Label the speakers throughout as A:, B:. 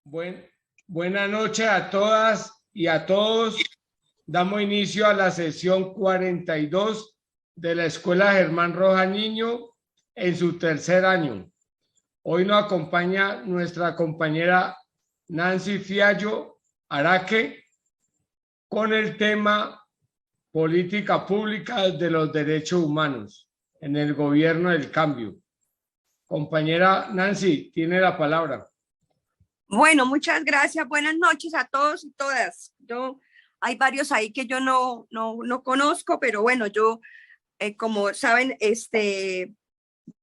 A: Buen, Buenas noches a todas y a todos. Damos inicio a la sesión 42 de la Escuela Germán Roja Niño en su tercer año. Hoy nos acompaña nuestra compañera Nancy Fiallo Araque con el tema Política Pública de los Derechos Humanos en el Gobierno del Cambio. Compañera Nancy, tiene la palabra.
B: Bueno, muchas gracias. Buenas noches a todos y todas. Hay varios ahí que yo no conozco, pero bueno, como saben,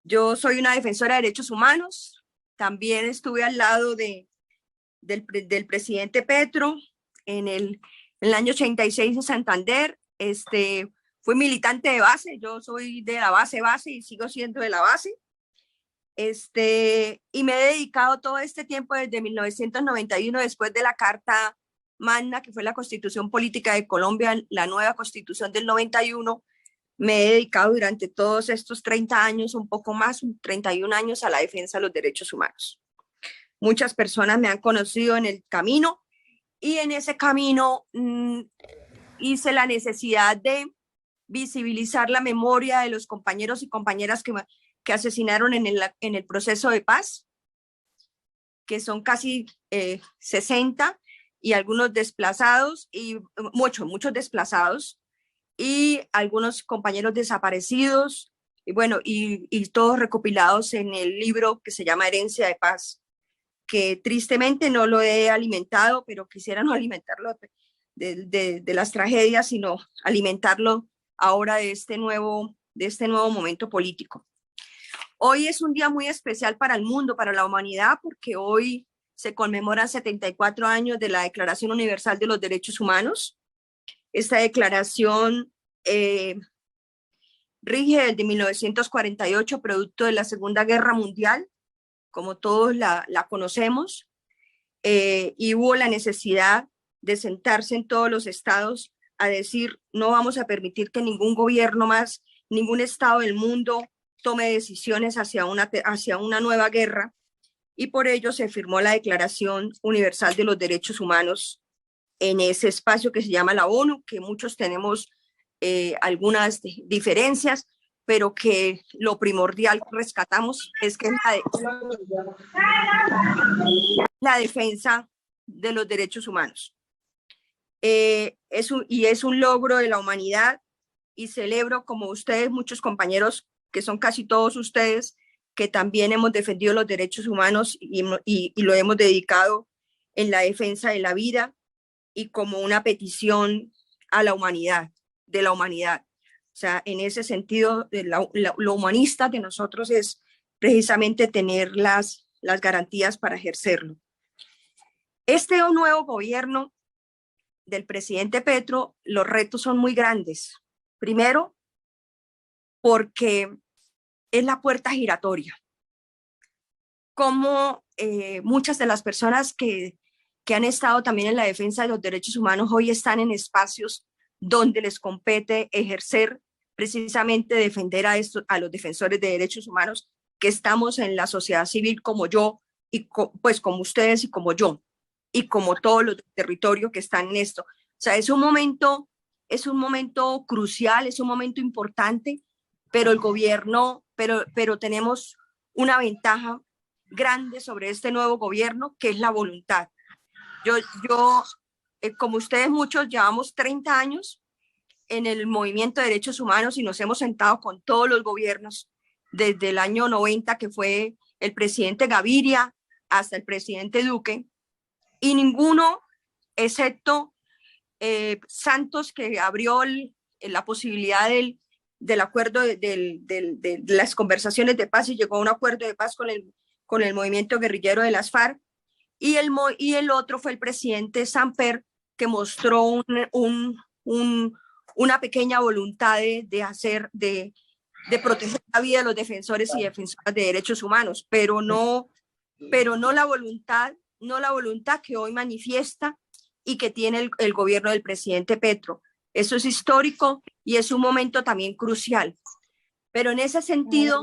B: yo soy una defensora de derechos humanos. También estuve al lado del presidente Petro en el año 86 en Santander. Fui militante de base. Yo soy de la base y sigo siendo de la base. Y me he dedicado todo este tiempo desde 1991, después de la Carta Magna, que fue la Constitución Política de Colombia, la nueva Constitución del 91, me he dedicado durante todos estos 30 años, un poco más, 31 años, a la defensa de los derechos humanos. Muchas personas me han conocido en el camino y en ese camino hice la necesidad de visibilizar la memoria de los compañeros y compañeras que asesinaron en el proceso de paz, que son casi 60, y algunos desplazados, y muchos desplazados, y algunos compañeros desaparecidos, y bueno, y todos recopilados en el libro que se llama Herencia de Paz, que tristemente no lo he alimentado, pero quisiera no alimentarlo de las tragedias, sino alimentarlo ahora de este nuevo momento político. Hoy es un día muy especial para el mundo, para la humanidad, porque hoy se conmemoran 74 años de la Declaración Universal de los Derechos Humanos. Esta declaración rige desde 1948, producto de la Segunda Guerra Mundial, como todos la conocemos, y hubo la necesidad de sentarse en todos los estados a decir: no vamos a permitir que ningún gobierno más, ningún estado del mundo tome decisiones hacia una nueva guerra, y por ello se firmó la Declaración Universal de los Derechos Humanos en ese espacio que se llama la ONU, que muchos tenemos algunas diferencias, pero que lo primordial que rescatamos es que es la defensa de los derechos humanos. Es un logro de la humanidad, y celebro, como ustedes, muchos compañeros, que son casi todos ustedes, que también hemos defendido los derechos humanos y lo hemos dedicado en la defensa de la vida y como una petición a la humanidad, de la humanidad. O sea, en ese sentido, lo humanista de nosotros es precisamente tener las garantías para ejercerlo. Este nuevo gobierno del presidente Petro, los retos son muy grandes. Primero, porque es la puerta giratoria. Como muchas de las personas que han estado también en la defensa de los derechos humanos hoy están en espacios donde les compete ejercer, precisamente defender a los defensores de derechos humanos, que estamos en la sociedad civil como yo, y pues como ustedes y como yo, y como todos los territorios que están en esto. O sea, es un momento crucial, es un momento importante, pero el gobierno, pero tenemos una ventaja grande sobre este nuevo gobierno, que es la voluntad. Como ustedes muchos, llevamos 30 años en el movimiento de derechos humanos y nos hemos sentado con todos los gobiernos, desde el año 90, que fue el presidente Gaviria, hasta el presidente Duque, y ninguno, excepto Santos, que abrió la posibilidad del acuerdo de las conversaciones de paz, y llegó a un acuerdo de paz con el movimiento guerrillero de las FARC, y el otro fue el presidente Samper, que mostró una pequeña voluntad de proteger la vida de los defensores y defensoras de derechos humanos, pero no la voluntad que hoy manifiesta y que tiene el gobierno del presidente Petro. Eso es histórico y es un momento también crucial. Pero en ese sentido,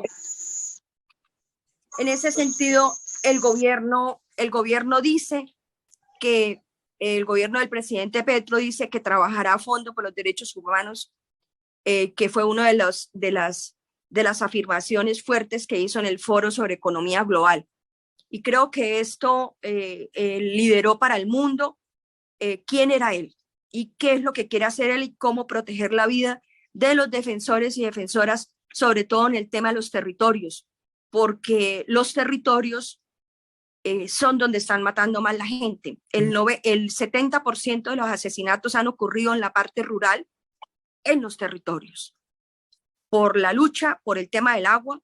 B: el gobierno dice que el gobierno del presidente Petro dice que trabajará a fondo por los derechos humanos, que fue una de las afirmaciones fuertes que hizo en el foro sobre economía global. Y creo que esto lideró para el mundo quién era él y qué es lo que quiere hacer él y cómo proteger la vida de los defensores y defensoras, sobre todo en el tema de los territorios, porque los territorios son donde están matando más la gente. El 70% de los asesinatos han ocurrido en la parte rural, en los territorios, por la lucha por el tema del agua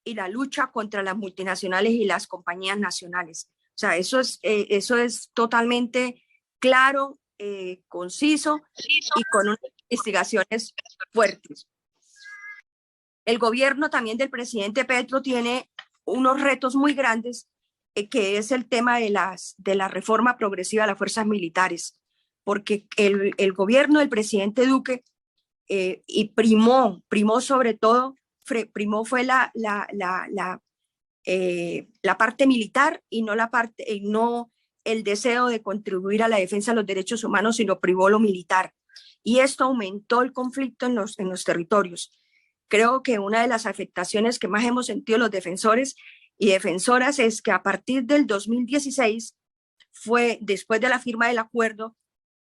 B: y la lucha contra las multinacionales y las compañías nacionales. O sea, eso es totalmente claro, conciso y con unas investigaciones fuertes. El gobierno también del presidente Petro tiene unos retos muy grandes, que es el tema de la reforma progresiva de las fuerzas militares, porque el gobierno del presidente Duque y primó sobre todo, fue la parte militar y no el deseo de contribuir a la defensa de los derechos humanos, sino privó lo militar. Y esto aumentó el conflicto en los territorios. Creo que una de las afectaciones que más hemos sentido los defensores y defensoras es que a partir del 2016, fue después de la firma del acuerdo,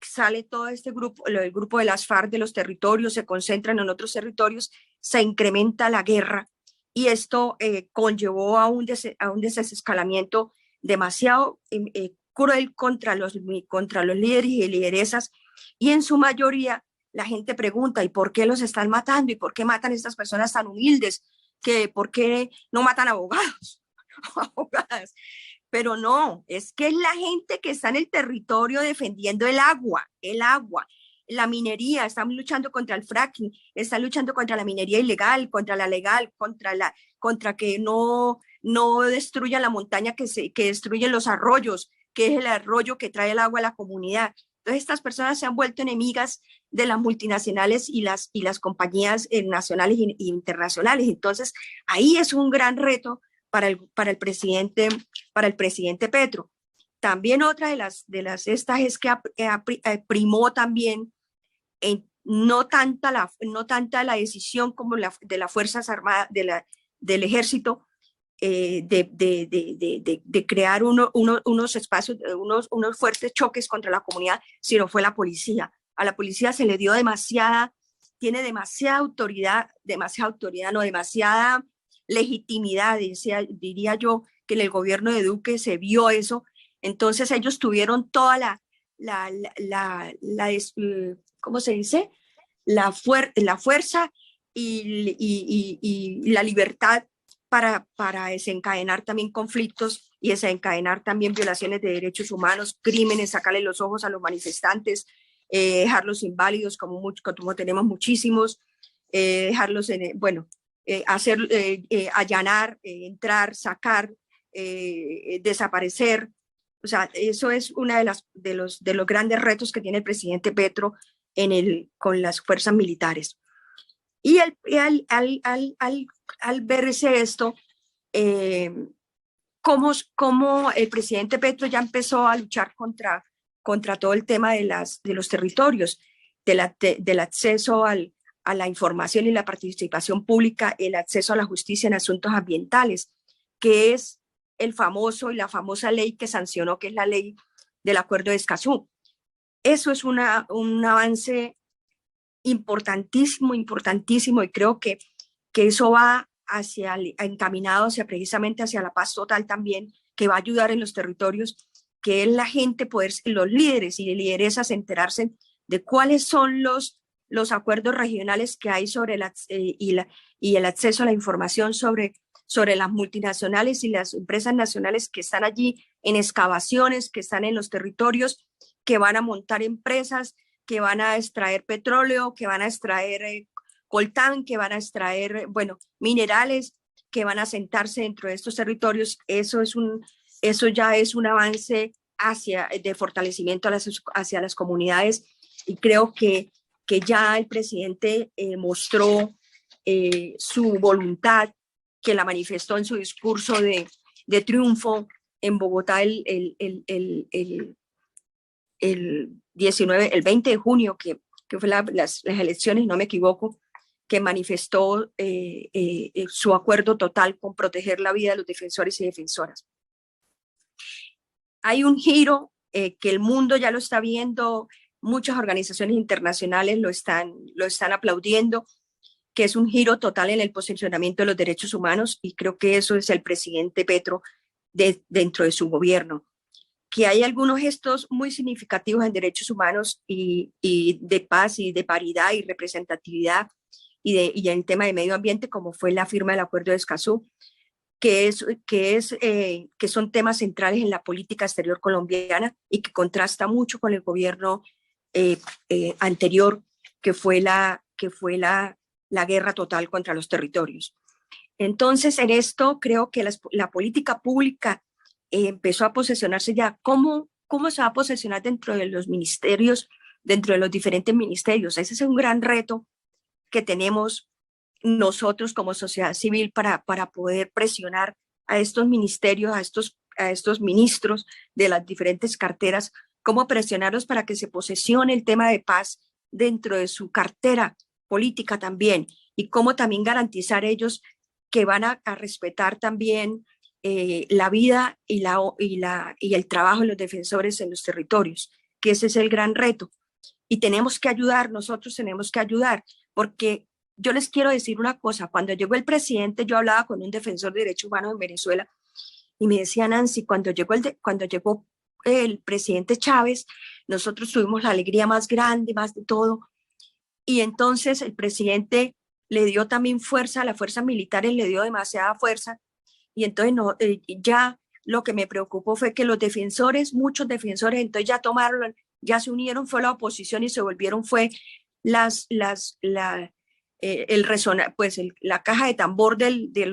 B: sale todo este grupo, el grupo de las FARC de los territorios, se concentran en otros territorios, se incrementa la guerra y esto conllevó a un desescalamiento demasiado cruel contra los líderes y lideresas, y en su mayoría la gente pregunta, ¿y por qué los están matando? ¿Y por qué matan a estas personas tan humildes? ¿Por qué no matan abogados o abogadas? Pero no, es que es la gente que está en el territorio defendiendo el agua, la minería, están luchando contra el fracking, están luchando contra la minería ilegal, contra la legal, contra que no destruyan la montaña, que destruyen los arroyos, que es el arroyo que trae el agua a la comunidad. Entonces estas personas se han vuelto enemigas de las multinacionales y las compañías nacionales e internacionales. Entonces ahí es un gran reto para el presidente Petro. También otra de las estas es que primó también no tanta la decisión como de las Fuerzas Armadas, del Ejército, de crear unos espacios, unos fuertes choques contra la comunidad, sino fue la policía. A la policía se le dio demasiada legitimidad, diría yo, que en el gobierno de Duque se vio eso. Entonces ellos tuvieron toda ¿cómo se dice? La fuerza y la libertad para desencadenar también conflictos y desencadenar también violaciones de derechos humanos, crímenes, sacarle los ojos a los manifestantes, dejarlos inválidos como tenemos muchísimos, dejarlos allanar, entrar, sacar, desaparecer. O sea, eso es uno de los grandes retos que tiene el presidente Petro con las fuerzas militares. Y al verse esto, cómo el presidente Petro ya empezó a luchar contra todo el tema de los territorios, del acceso a la información y la participación pública, el acceso a la justicia en asuntos ambientales, que es la famosa ley que sancionó, que es la ley del Acuerdo de Escazú. Eso es un avance importantísimo, y creo que eso va encaminado precisamente hacia la paz total también, que va a ayudar en los territorios, que es la gente, los líderes y lideresas enterarse de cuáles son los acuerdos regionales que hay sobre y el acceso a la información sobre las multinacionales y las empresas nacionales que están allí en excavaciones, que están en los territorios, que van a montar empresas, que van a extraer petróleo, que van a extraer coltán, que van a extraer, minerales, que van a sentarse dentro de estos territorios. Eso ya es un avance de fortalecimiento hacia las comunidades, y creo que ya el presidente mostró su voluntad, que la manifestó en su discurso de de triunfo en Bogotá el 20 de junio, que fue las elecciones, no me equivoco, que manifestó su acuerdo total con proteger la vida de los defensores y defensoras. Hay un giro que el mundo ya lo está viendo, muchas organizaciones internacionales lo están aplaudiendo, que es un giro total en el posicionamiento de los derechos humanos, y creo que eso es el presidente Petro dentro de su gobierno. Que hay algunos gestos muy significativos en derechos humanos y de paz y de paridad y representatividad y en el tema de medio ambiente, como fue la firma del Acuerdo de Escazú, que son temas centrales en la política exterior colombiana y que contrasta mucho con el gobierno anterior, que fue la guerra total contra los territorios. Entonces, en esto creo que la política pública empezó a posesionarse ya. ¿Cómo se va a posesionar dentro de los ministerios, dentro de los diferentes ministerios? Ese es un gran reto que tenemos nosotros como sociedad civil para poder presionar a estos ministerios, a estos ministros de las diferentes carteras, cómo presionarlos para que se posesione el tema de paz dentro de su cartera política también, y cómo también garantizar ellos que van a respetar también la vida y el trabajo de los defensores en los territorios, que ese es el gran reto. Y tenemos que ayudar, nosotros tenemos que ayudar, porque yo les quiero decir una cosa: cuando llegó el presidente, yo hablaba con un defensor de derechos humanos en Venezuela y me decía: Nancy, cuando llegó el presidente Chávez, nosotros tuvimos la alegría más grande, más de todo, y entonces el presidente le dio también fuerza, a las fuerzas militares le dio demasiada fuerza, y entonces ya lo que me preocupó fue que los defensores, muchos defensores, entonces ya se unieron, fue la oposición y se volvieron, fue la caja de tambor de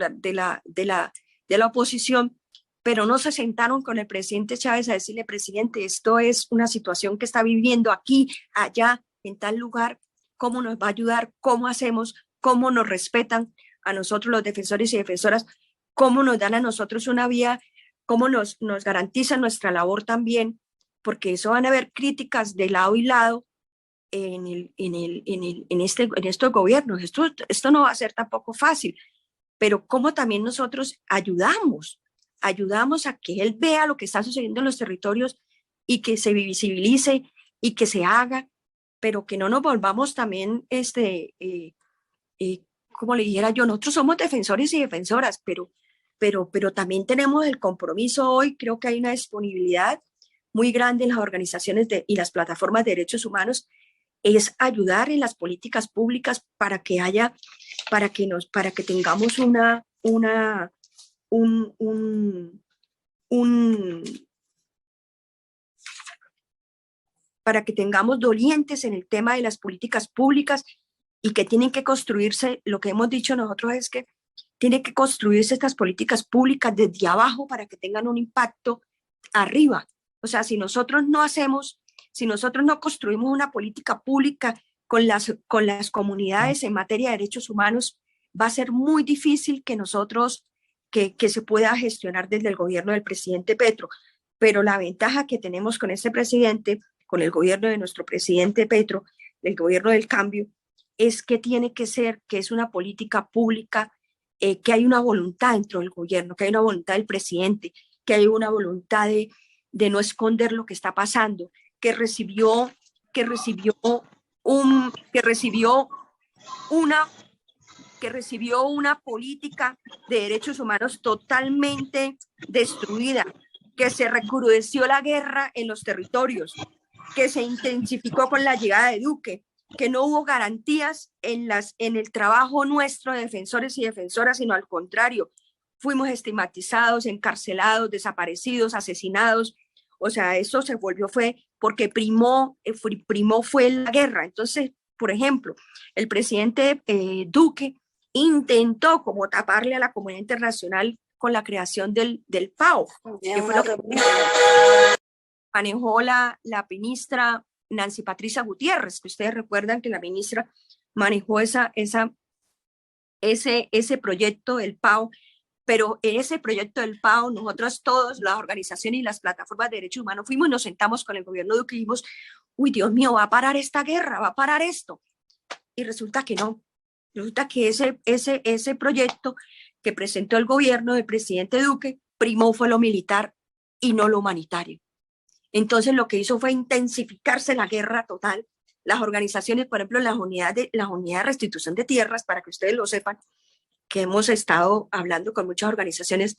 B: la oposición, pero no se sentaron con el presidente Chávez a decirle: presidente, esto es una situación que está viviendo aquí, allá, en tal lugar, ¿cómo nos va a ayudar? ¿Cómo hacemos? ¿Cómo nos respetan a nosotros los defensores y defensoras? ¿Cómo nos dan a nosotros una vía? ¿Cómo nos garantizan nuestra labor también? Porque eso van a haber críticas de lado y lado en estos gobiernos. Esto no va a ser tampoco fácil, pero cómo también nosotros ayudamos a que él vea lo que está sucediendo en los territorios y que se visibilice y que se haga, pero que no nos volvamos también, como le dijera yo, nosotros somos defensores y defensoras, pero también tenemos el compromiso hoy. Creo que hay una disponibilidad muy grande en las organizaciones y las plataformas de derechos humanos, es ayudar en las políticas públicas para que tengamos para que tengamos dolientes en el tema de las políticas públicas, y que tienen que construirse. Lo que hemos dicho nosotros es que tienen que construirse estas políticas públicas desde abajo para que tengan un impacto arriba. O sea, si nosotros no construimos una política pública con las comunidades en materia de derechos humanos, va a ser muy difícil que se pueda gestionar desde el gobierno del presidente Petro. Pero la ventaja que tenemos con este presidente, con el gobierno de nuestro presidente Petro, el gobierno del cambio, es que es una política pública, que hay una voluntad dentro del gobierno, que hay una voluntad del presidente, que hay una voluntad de no esconder lo que está pasando, que recibió una política de derechos humanos totalmente destruida, que se recrudeció la guerra en los territorios, que se intensificó con la llegada de Duque, que no hubo garantías en el trabajo nuestro de defensores y defensoras, sino al contrario, fuimos estigmatizados, encarcelados, desaparecidos, asesinados. O sea, eso fue porque primó fue la guerra. Entonces, por ejemplo, el presidente Duque intentó como taparle a la comunidad internacional con la creación del PAO, que fue lo que manejó la ministra Nancy Patricia Gutiérrez, que ustedes recuerdan que la ministra manejó ese proyecto del PAO, pero en ese proyecto del PAO, nosotros todos, las organizaciones y las plataformas de derechos humanos, fuimos y nos sentamos con el gobierno de Duque y dijimos, uy, Dios mío, va a parar esta guerra, va a parar esto. Y resulta que no. Resulta que ese proyecto que presentó el gobierno del presidente Duque primó fue lo militar y no lo humanitario. Entonces lo que hizo fue intensificarse la guerra total. Las organizaciones, por ejemplo, las unidades de restitución de tierras, para que ustedes lo sepan, que hemos estado hablando con muchas organizaciones,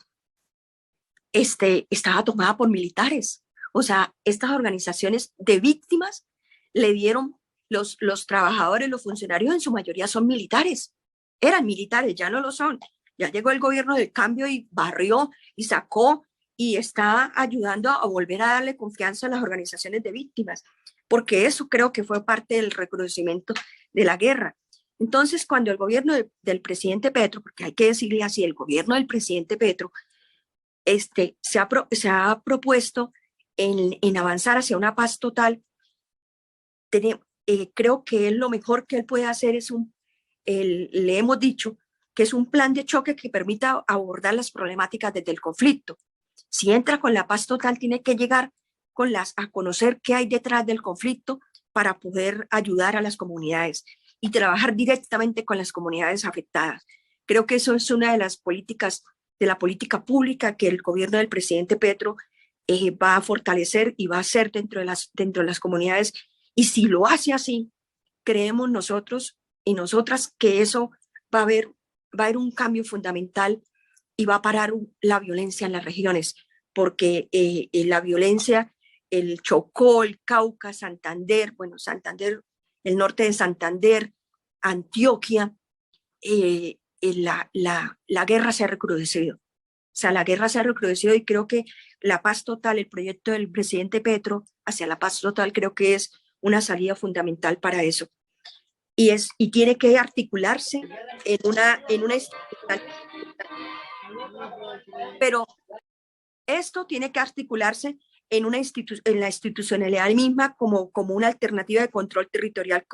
B: estaba tomada por militares. O sea, estas organizaciones de víctimas le dieron, los trabajadores, los funcionarios en su mayoría son militares. Eran militares, ya no lo son. Ya llegó el gobierno del cambio y barrió y sacó y está ayudando a volver a darle confianza a las organizaciones de víctimas, porque eso creo que fue parte del reconocimiento de la guerra. Entonces, cuando el gobierno del presidente Petro, porque hay que decirle así, el gobierno del presidente Petro, se ha propuesto en avanzar hacia una paz total, creo que lo mejor que él puede hacer es le hemos dicho que es un plan de choque que permita abordar las problemáticas desde el conflicto. Si entra con la paz total, tiene que llegar a conocer qué hay detrás del conflicto para poder ayudar a las comunidades y trabajar directamente con las comunidades afectadas. Creo que eso es una de las políticas, de la política pública que el gobierno del presidente Petro va a fortalecer y va a hacer dentro de las comunidades. Y si lo hace así, creemos nosotros y nosotras que eso va a haber un cambio fundamental y va a parar la violencia en las regiones, porque la violencia, el Chocó, el Cauca, Santander, Santander, el norte de Santander, Antioquia, la guerra se ha recrudecido. O sea, la guerra se ha recrudecido y creo que la paz total, el proyecto del presidente Petro hacia la paz total, creo que es una salida fundamental para eso. Y tiene que articularse en una pero esto tiene que articularse en la institucionalidad misma como una alternativa de control territorial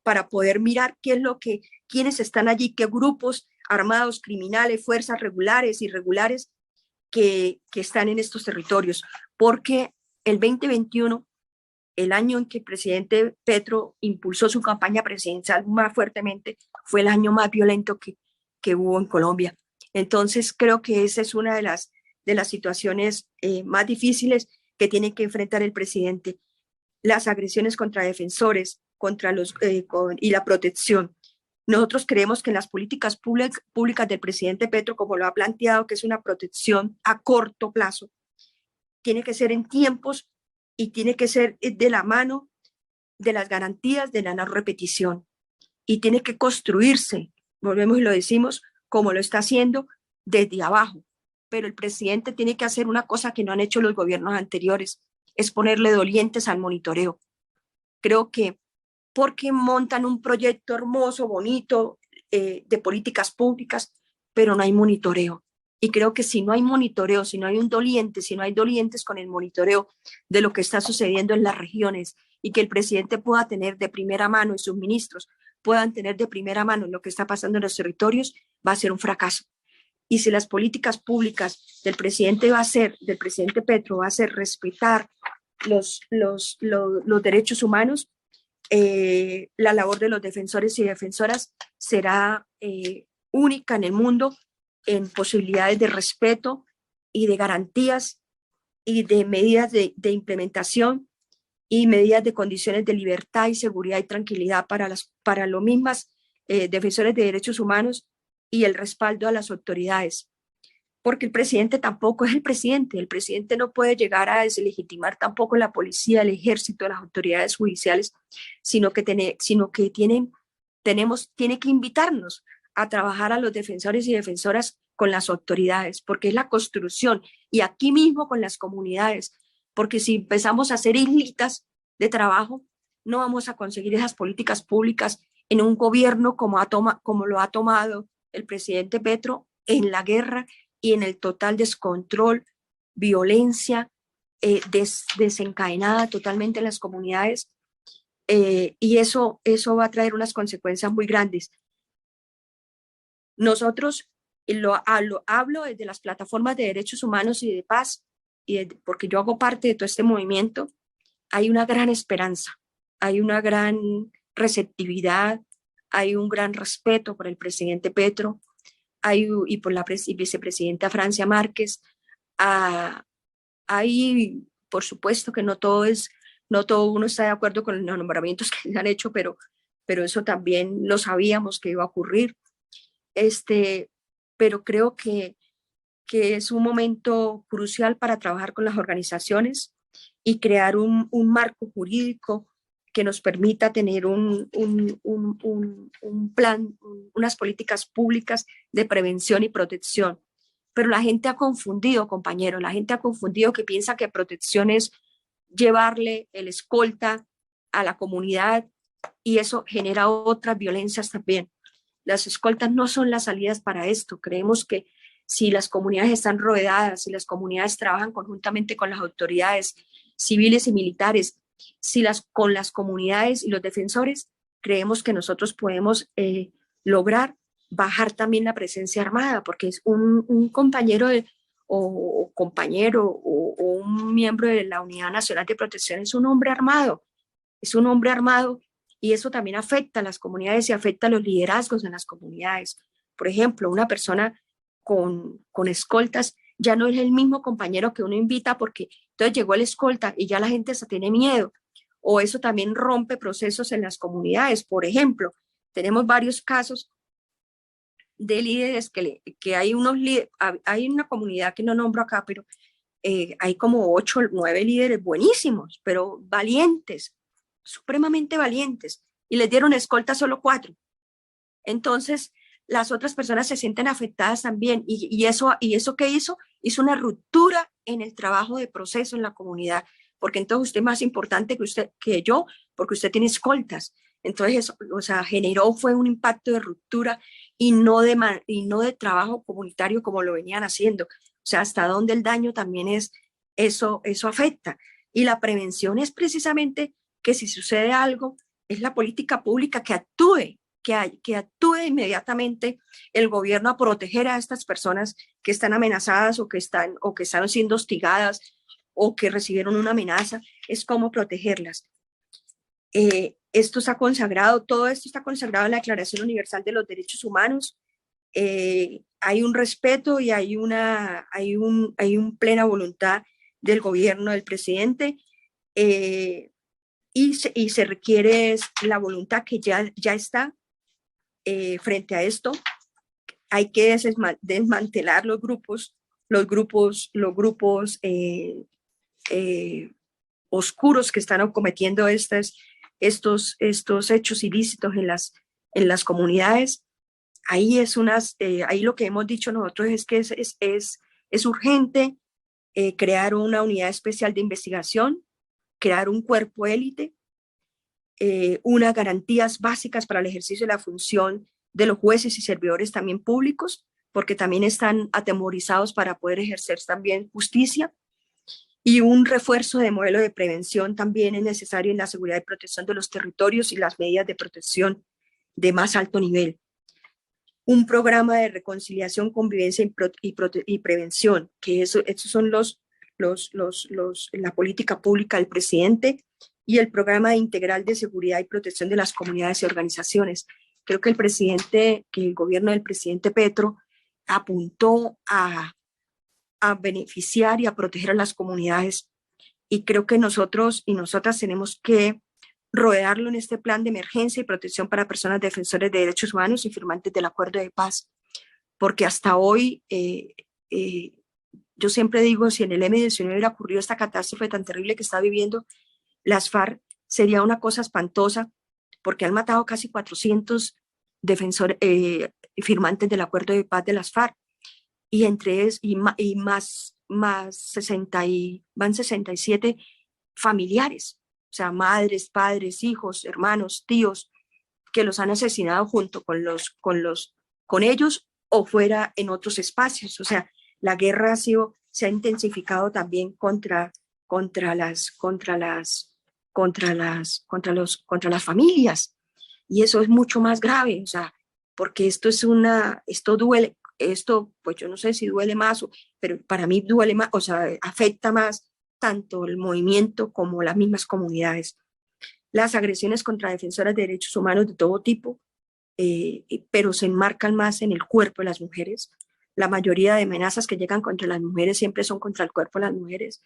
B: para poder mirar quiénes están allí, qué grupos armados, criminales, fuerzas regulares, irregulares que están en estos territorios. Porque el 2021, el año en que el presidente Petro impulsó su campaña presidencial más fuertemente, fue el año más violento que hubo en Colombia. Entonces creo que esa es una de las situaciones más difíciles que tiene que enfrentar el presidente. Las agresiones contra defensores, y la protección. Nosotros creemos que en las políticas públicas del presidente Petro, como lo ha planteado, que es una protección a corto plazo, tiene que ser en tiempos y tiene que ser de la mano de las garantías de la no repetición. Y tiene que construirse, volvemos y lo decimos, como lo está haciendo desde abajo. Pero el presidente tiene que hacer una cosa que no han hecho los gobiernos anteriores, es ponerle dolientes al monitoreo. Creo que porque montan un proyecto hermoso, bonito, de políticas públicas, pero no hay monitoreo. Y creo que si no hay monitoreo, si no hay si no hay dolientes con el monitoreo de lo que está sucediendo en las regiones y que el presidente pueda tener de primera mano y sus ministros puedan tener de primera mano lo que está pasando en los territorios, va a ser un fracaso. Y si las políticas públicas del presidente Petro va a ser respetar los derechos humanos, la labor de los defensores y defensoras será única en el mundo en posibilidades de respeto y de garantías y de medidas de implementación y medidas de condiciones de libertad y seguridad y tranquilidad para los mismas defensores de derechos humanos y el respaldo a las autoridades. Porque el presidente tampoco es el presidente no puede llegar a deslegitimar tampoco la policía, el ejército, las autoridades judiciales, sino que tiene que invitarnos a trabajar a los defensores y defensoras con las autoridades, porque es la construcción, y aquí mismo con las comunidades, porque si empezamos a hacer islitas de trabajo, no vamos a conseguir esas políticas públicas en un gobierno como lo ha tomado el presidente Petro en la guerra y en el total descontrol, violencia desencadenada totalmente en las comunidades, y eso va a traer unas consecuencias muy grandes. Nosotros Y hablo desde las plataformas de derechos humanos y de paz, porque yo hago parte de todo este movimiento. Hay una gran esperanza, hay una gran receptividad, hay un gran respeto por el presidente Petro y por la vicepresidenta Francia Márquez. Hay, por supuesto que no todo uno está de acuerdo con los nombramientos que se han hecho, pero eso también lo sabíamos que iba a ocurrir. Pero creo que es un momento crucial para trabajar con las organizaciones y crear un marco jurídico que nos permita tener un plan, unas políticas públicas de prevención y protección. Pero la gente ha confundido, compañero, la gente ha confundido, que piensa que protección es llevarle el escolta a la comunidad, y eso genera otras violencias también. Las escoltas no son las salidas para esto. Creemos que si las comunidades están rodeadas, si las comunidades trabajan conjuntamente con las autoridades civiles y militares, con las comunidades y los defensores, creemos que nosotros podemos lograr bajar también la presencia armada, porque es un compañero o compañero o un miembro de la Unidad Nacional de Protección, es un hombre armado, y eso también afecta a las comunidades y afecta a los liderazgos en las comunidades. Por ejemplo, una persona con escoltas ya no es el mismo compañero que uno invita, porque entonces llegó el escolta y ya la gente se tiene miedo, o eso también rompe procesos en las comunidades. Por ejemplo, tenemos varios casos de líderes que hay una comunidad que no nombro acá, pero hay como 8 o 9 líderes buenísimos, pero valientes, supremamente valientes, y les dieron escolta solo 4. Entonces, las otras personas se sienten afectadas también, y eso ¿qué hizo? Hizo una ruptura en el trabajo de proceso en la comunidad, porque entonces usted es más importante que yo, porque usted tiene escoltas. Entonces, eso, o sea, fue un impacto de ruptura y no de trabajo comunitario como lo venían haciendo. O sea, hasta dónde el daño también eso afecta. Y la prevención es precisamente que si sucede algo, es la política pública que actúe inmediatamente el gobierno a proteger a estas personas que están amenazadas o que están siendo hostigadas o que recibieron una amenaza. Es cómo protegerlas. Todo esto está consagrado en la Declaración Universal de los Derechos Humanos. Hay un respeto y hay una plena voluntad del gobierno del presidente, y se requiere la voluntad que ya está frente a esto. Hay que desmantelar los grupos oscuros que están cometiendo estos hechos ilícitos en las comunidades. Ahí lo que hemos dicho nosotros es que es urgente crear una unidad especial de investigación, crear un cuerpo élite, unas garantías básicas para el ejercicio de la función de los jueces y servidores también públicos, porque también están atemorizados para poder ejercer también justicia, y un refuerzo de modelo de prevención también es necesario en la seguridad y protección de los territorios y las medidas de protección de más alto nivel. Un programa de reconciliación, convivencia y prevención, que esos son la política pública del presidente, y el programa integral de seguridad y protección de las comunidades y organizaciones. Creo que el gobierno del presidente Petro apuntó a beneficiar y a proteger a las comunidades, y creo que nosotros y nosotras tenemos que rodearlo en este plan de emergencia y protección para personas defensores de derechos humanos y firmantes del acuerdo de paz, porque hasta hoy yo siempre digo, si en el M-19 hubiera ocurrido esta catástrofe tan terrible que está viviendo las FARC, sería una cosa espantosa, porque han matado casi 400 firmantes del acuerdo de paz de las FARC, y entre ellos más 67 familiares, o sea, madres, padres, hijos, hermanos, tíos, que los han asesinado junto con ellos o fuera en otros espacios. O sea, la guerra se ha intensificado también contra las familias, y eso es mucho más grave, o sea, porque esto duele, esto, pues yo no sé si duele más, pero para mí duele más, o sea, afecta más tanto el movimiento como las mismas comunidades. Las agresiones contra defensoras de derechos humanos de todo tipo, pero se enmarcan más en el cuerpo de las mujeres. La mayoría de amenazas que llegan contra las mujeres siempre son contra el cuerpo de las mujeres.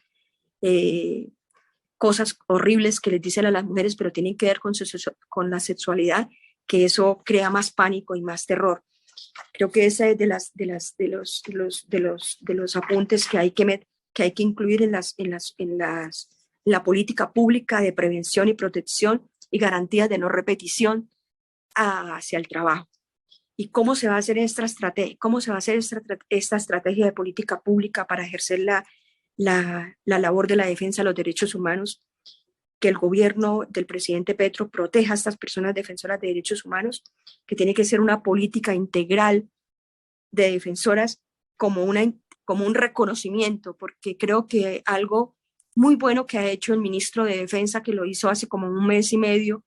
B: Cosas horribles que les dicen a las mujeres, pero tienen que ver con la sexualidad, que eso crea más pánico y más terror. Creo que esa es de los apuntes que hay que incluir en la política pública de prevención y protección y garantías de no repetición hacia el trabajo. ¿Y cómo se va a hacer esta estrategia? ¿Cómo se va a hacer esta estrategia de política pública para ejercer la labor de la defensa de los derechos humanos? Que el gobierno del presidente Petro proteja a estas personas defensoras de derechos humanos, que tiene que ser una política integral de defensoras como un reconocimiento, porque creo que algo muy bueno que ha hecho el ministro de Defensa, que lo hizo hace como un mes y medio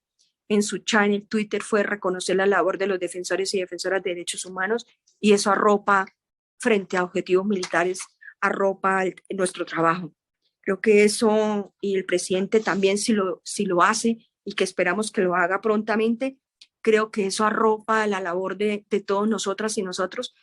B: en su channel Twitter, fue reconocer la labor de los defensores y defensoras de derechos humanos, y eso arropa frente a objetivos militares, arropa nuestro trabajo. Creo que eso, y el presidente también si lo hace, y que esperamos que lo haga prontamente, creo que eso arropa la labor de todos nosotras y nosotros,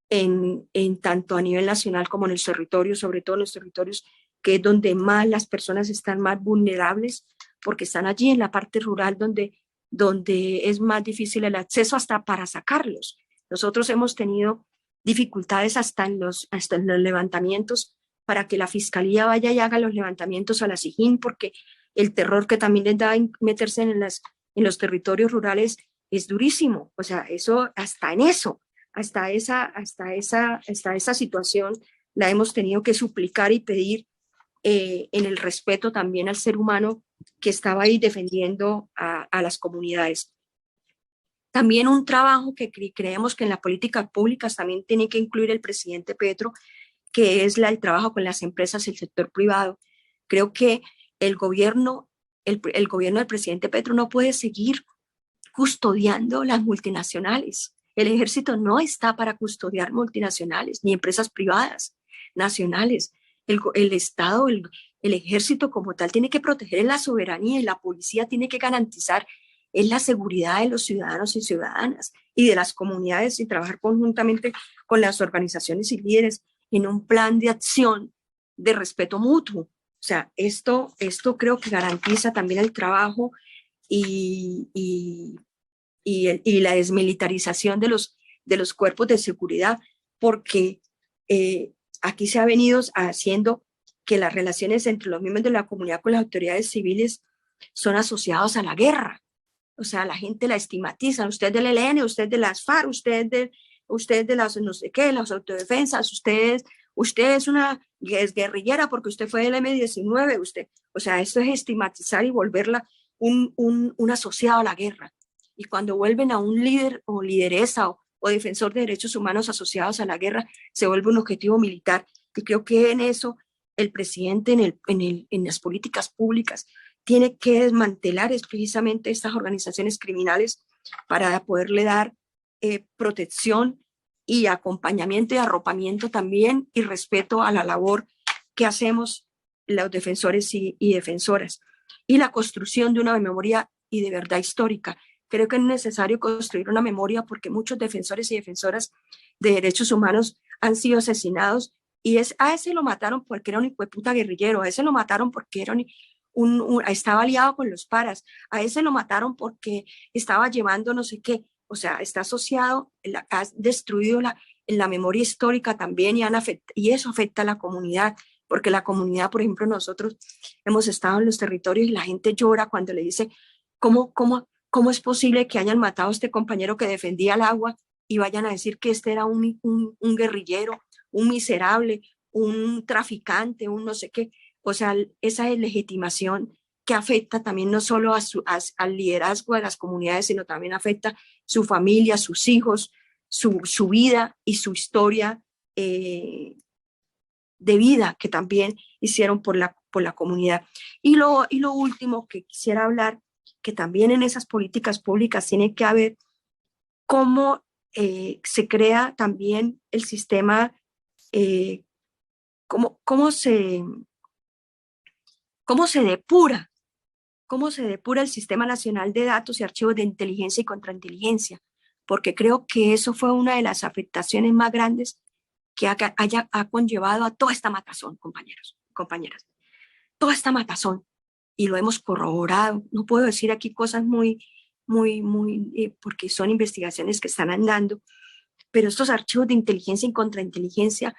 B: en tanto a nivel nacional como en los territorios, sobre todo en los territorios que es donde más las personas están más vulnerables, porque están allí en la parte rural donde es más difícil el acceso hasta para sacarlos. Nosotros hemos tenido dificultades hasta en los levantamientos para que la fiscalía vaya y haga los levantamientos a la SIJIN, porque el terror que también les da meterse en los territorios rurales es durísimo. O sea, eso, hasta en eso, hasta esa situación la hemos tenido que suplicar y pedir, en el respeto también al ser humano que estaba ahí defendiendo a las comunidades. También un trabajo que creemos que en la política pública también tiene que incluir el presidente Petro, que es el trabajo con las empresas y el sector privado. Creo que el gobierno del presidente Petro no puede seguir custodiando las multinacionales. El ejército no está para custodiar multinacionales ni empresas privadas, nacionales. El Estado, el ejército como tal tiene que proteger la soberanía, y la policía tiene que garantizar la seguridad de los ciudadanos y ciudadanas y de las comunidades, y trabajar conjuntamente con las organizaciones y líderes en un plan de acción de respeto mutuo. O sea, esto creo que garantiza también el trabajo y la desmilitarización de los cuerpos de seguridad, porque aquí se ha venido haciendo que las relaciones entre los miembros de la comunidad con las autoridades civiles son asociados a la guerra. O sea, la gente la estigmatiza. Usted del ELN, usted de las FARC, usted de las no sé qué, las autodefensas, usted es guerrillera porque usted fue del M-19, o sea, esto es estigmatizar y volverla un asociado a la guerra. Y cuando vuelven a un líder o lideresa o defensor de derechos humanos asociados a la guerra, se vuelve un objetivo militar. Y creo que en eso el presidente, en las políticas públicas, tiene que desmantelar precisamente estas organizaciones criminales para poderle dar protección y acompañamiento y arropamiento también, y respeto a la labor que hacemos los defensores y defensoras, y la construcción de una memoria y de verdad histórica. Creo que es necesario construir una memoria, porque muchos defensores y defensoras de derechos humanos han sido asesinados, y a ese lo mataron porque era un hijueputa guerrillero, a ese lo mataron porque era estaba aliado con los paras, a ese lo mataron porque estaba llevando no sé qué. O sea, está asociado, ha destruido la memoria histórica también, y eso afecta a la comunidad, porque la comunidad, por ejemplo, nosotros hemos estado en los territorios y la gente llora cuando le dice, ¿cómo es posible que hayan matado a este compañero que defendía el agua y vayan a decir que este era un guerrillero, un miserable, un traficante, un no sé qué? O sea, esa legitimación que afecta también no solo al liderazgo de las comunidades, sino también afecta su familia, sus hijos, su vida y su historia de vida que también hicieron por la comunidad. Y lo último que quisiera hablar, que también en esas políticas públicas tiene que haber cómo se crea también el sistema, cómo se depura, cómo se depura el Sistema Nacional de Datos y Archivos de Inteligencia y Contrainteligencia, porque creo que eso fue una de las afectaciones más grandes que ha conllevado a toda esta matazón, compañeros, compañeras, toda esta matazón, y lo hemos corroborado. No puedo decir aquí cosas muy, porque son investigaciones que están andando, pero estos archivos de inteligencia y contrainteligencia,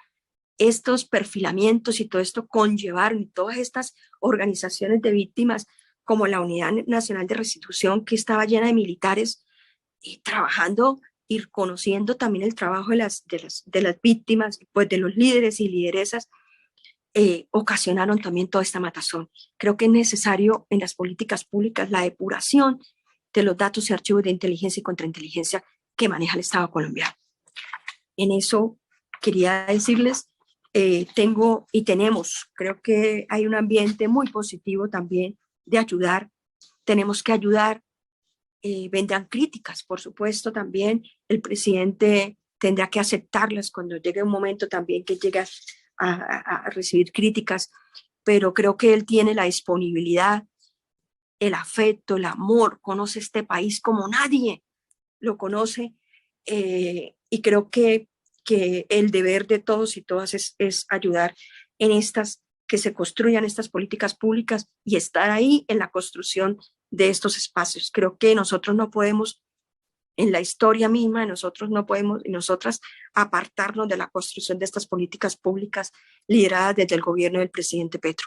B: estos perfilamientos y todo esto conllevaron, todas estas organizaciones de víctimas, como la Unidad Nacional de Restitución, que estaba llena de militares, y trabajando y conociendo también el trabajo de las víctimas, pues de los líderes y lideresas, ocasionaron también toda esta matazón. Creo que es necesario en las políticas públicas la depuración de los datos y archivos de inteligencia y contrainteligencia que maneja el Estado colombiano. En eso quería decirles, tenemos, creo que hay un ambiente muy positivo también de ayudar, tenemos que ayudar, vendrán críticas, por supuesto, también el presidente tendrá que aceptarlas cuando llegue un momento también que llegue a recibir críticas, pero creo que él tiene la disponibilidad, el afecto, el amor, conoce este país como nadie lo conoce, y creo que el deber de todos y todas es ayudar en que se construyan estas políticas públicas y estar ahí en la construcción de estos espacios. Creo que nosotros no podemos, en la historia misma, nosotros no podemos, y nosotras, apartarnos de la construcción de estas políticas públicas lideradas desde el gobierno del presidente Petro.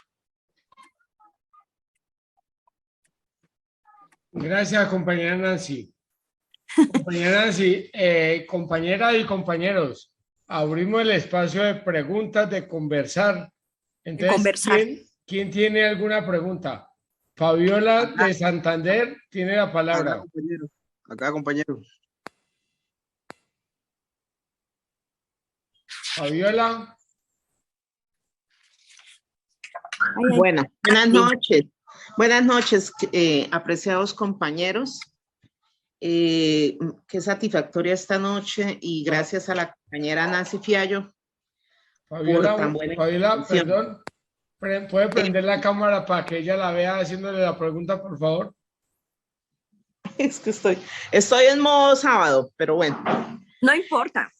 A: Gracias, compañera Nancy. Compañera Nancy, compañeras y compañeros, abrimos el espacio de preguntas, de conversar. Entonces, ¿quién tiene alguna pregunta? Fabiola de Santander tiene la palabra.
C: Acá, compañero. Acá, compañero.
A: Fabiola.
D: Buenas noches. Buenas noches, apreciados compañeros. Qué satisfactoria esta noche y gracias a la compañera Nancy Fiallo.
A: Fabiola, perdón, ¿puede prender la cámara para que ella la vea haciéndole la pregunta, por favor?
D: Es que estoy en modo sábado, pero bueno.
B: No importa.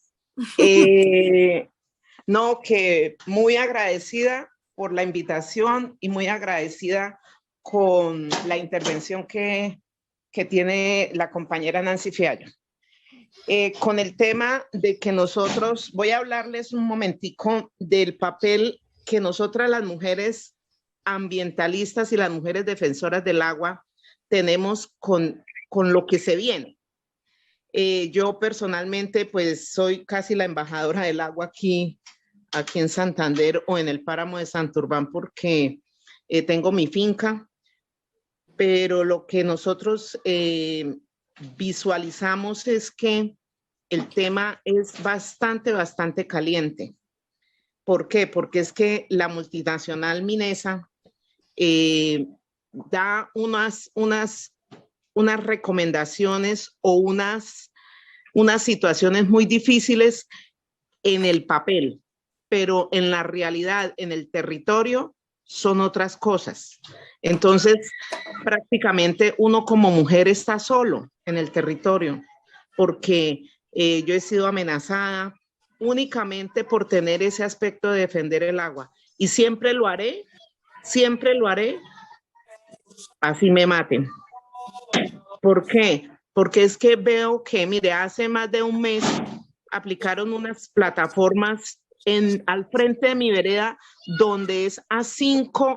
D: No, que muy agradecida por la invitación y muy agradecida con la intervención que tiene la compañera Nancy Fiallo. Con el tema de que nosotros, voy a hablarles un momentico del papel que nosotras las mujeres ambientalistas y las mujeres defensoras del agua tenemos con lo que se viene. Yo personalmente pues soy casi la embajadora del agua aquí en Santander o en el páramo de Santurbán porque tengo mi finca, pero lo que nosotros visualizamos es que el tema es bastante caliente. ¿Por qué? Porque es que la multinacional Minesa da unas recomendaciones o unas situaciones muy difíciles en el papel, pero en la realidad, en el territorio, son otras cosas. Entonces, prácticamente uno como mujer está solo en el territorio, porque yo he sido amenazada únicamente por tener ese aspecto de defender el agua. Y siempre lo haré, así me maten. ¿Por qué? Porque es que veo que, mire, hace más de un mes aplicaron unas plataformas al frente de mi vereda, donde es a 5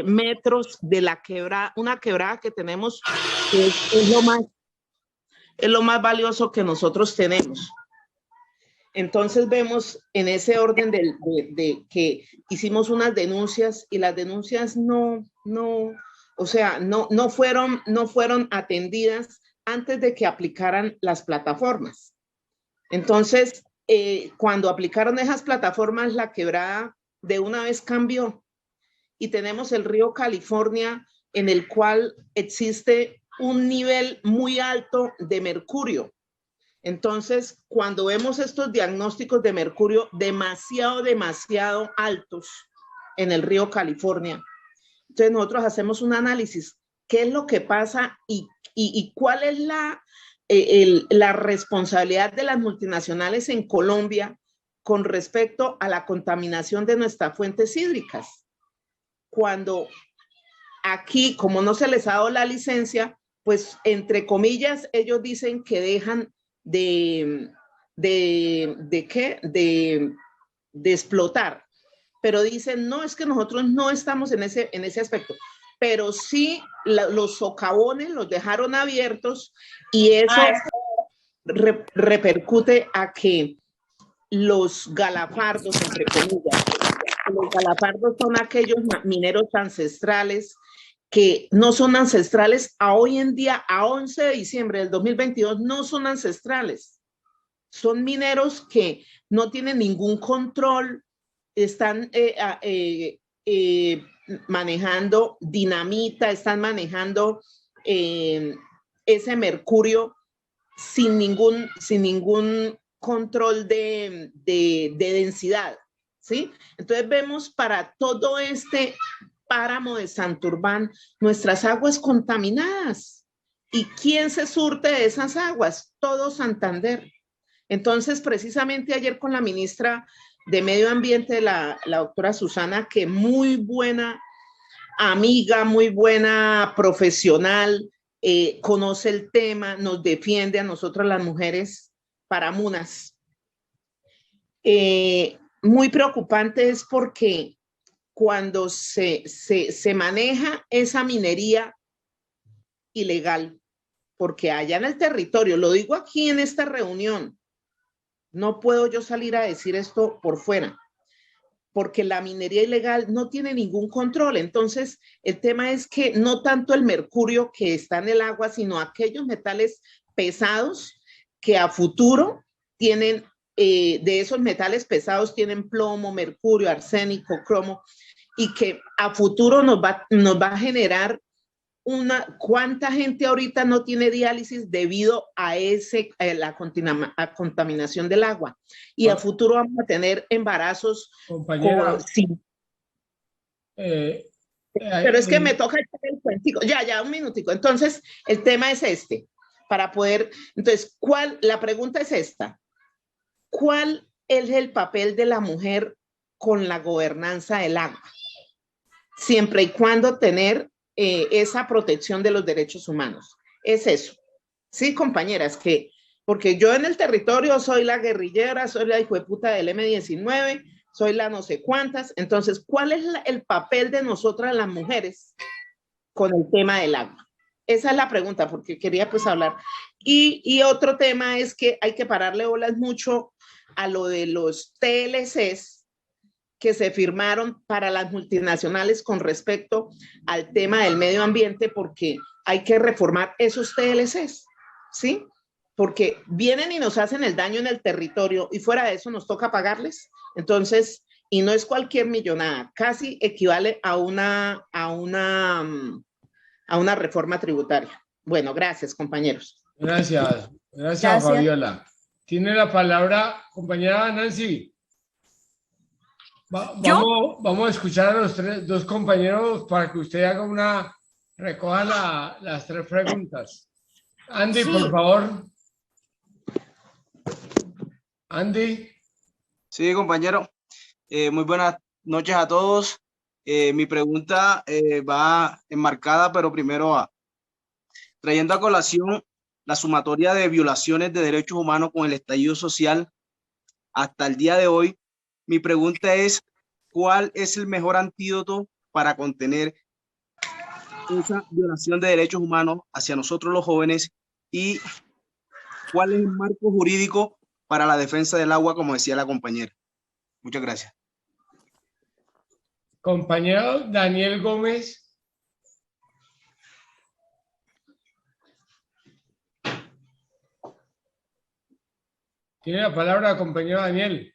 D: metros de la quebrada, una quebrada que tenemos, que es lo más valioso que nosotros tenemos. Entonces vemos en ese orden de que hicimos unas denuncias y las denuncias no fueron atendidas antes de que aplicaran las plataformas. Entonces, cuando aplicaron esas plataformas, la quebrada de una vez cambió y tenemos el río California, en el cual existe un nivel muy alto de mercurio. Entonces, cuando vemos estos diagnósticos de mercurio demasiado altos en el río California, entonces nosotros hacemos un análisis, ¿qué es lo que pasa y cuál es la responsabilidad de las multinacionales en Colombia con respecto a la contaminación de nuestras fuentes hídricas? Cuando aquí, como no se les ha dado la licencia, pues entre comillas, ellos dicen que dejan de explotar, pero dicen, no, es que nosotros no estamos en ese aspecto, pero sí los socavones los dejaron abiertos y eso repercute a que los galafardos, entre comillas, los galafardos son aquellos mineros ancestrales que no son ancestrales a hoy en día, a 11 de diciembre del 2022, no son ancestrales. Son mineros que no tienen ningún control, están manejando dinamita, están manejando ese mercurio sin ningún control de densidad, ¿sí? Entonces vemos para todo este páramo de Santurbán nuestras aguas contaminadas. ¿Y quién se surte de esas aguas? Todo Santander. Entonces, precisamente ayer con la ministra de Medio Ambiente, la doctora Susana, que muy buena amiga, muy buena profesional, conoce el tema, nos defiende a nosotras las mujeres paramunas. Muy preocupante es porque cuando se maneja esa minería ilegal, porque allá en el territorio, lo digo aquí en esta reunión, no puedo yo salir a decir esto por fuera, porque la minería ilegal no tiene ningún control. Entonces, el tema es que no tanto el mercurio que está en el agua, sino aquellos metales pesados que a futuro tienen, de esos metales pesados tienen plomo, mercurio, arsénico, cromo, y que a futuro nos va a generar ¿cuánta gente ahorita no tiene diálisis debido a la contaminación del agua? Y a futuro vamos a tener embarazos.
A: Compañera.
D: Pero es que me toca el cuentico. Ya, un minutico. Entonces, el tema es este. Para poder, entonces, la pregunta es esta. ¿Cuál es el papel de la mujer con la gobernanza del agua? Siempre y cuando tener esa protección de los derechos humanos. Es eso. Sí, compañeras, porque yo en el territorio soy la guerrillera, soy la hijueputa del M-19, soy la no sé cuántas. Entonces, ¿cuál es el papel de nosotras las mujeres con el tema del agua? Esa es la pregunta, porque quería pues hablar. Y otro tema es que hay que pararle bolas mucho a lo de los TLCs que se firmaron para las multinacionales con respecto al tema del medio ambiente, porque hay que reformar esos TLCs, ¿sí? Porque vienen y nos hacen el daño en el territorio y fuera de eso nos toca pagarles. Entonces, y no es cualquier millonada, casi equivale a una reforma tributaria. Bueno, gracias, compañeros.
A: Gracias, Fabiola. Tiene la palabra compañera Nancy. Vamos a escuchar a los dos compañeros para que usted haga recoja las tres preguntas. Andy, sí. Por favor. Andy.
C: Sí, compañero. Muy buenas noches a todos. Mi pregunta va enmarcada, pero primero trayendo a colación la sumatoria de violaciones de derechos humanos con el estallido social hasta el día de hoy. Mi pregunta es, ¿cuál es el mejor antídoto para contener esa violación de derechos humanos hacia nosotros los jóvenes? ¿Y cuál es el marco jurídico para la defensa del agua, como decía la compañera? Muchas gracias.
A: Compañero Daniel Gómez. Tiene la palabra, compañero Daniel.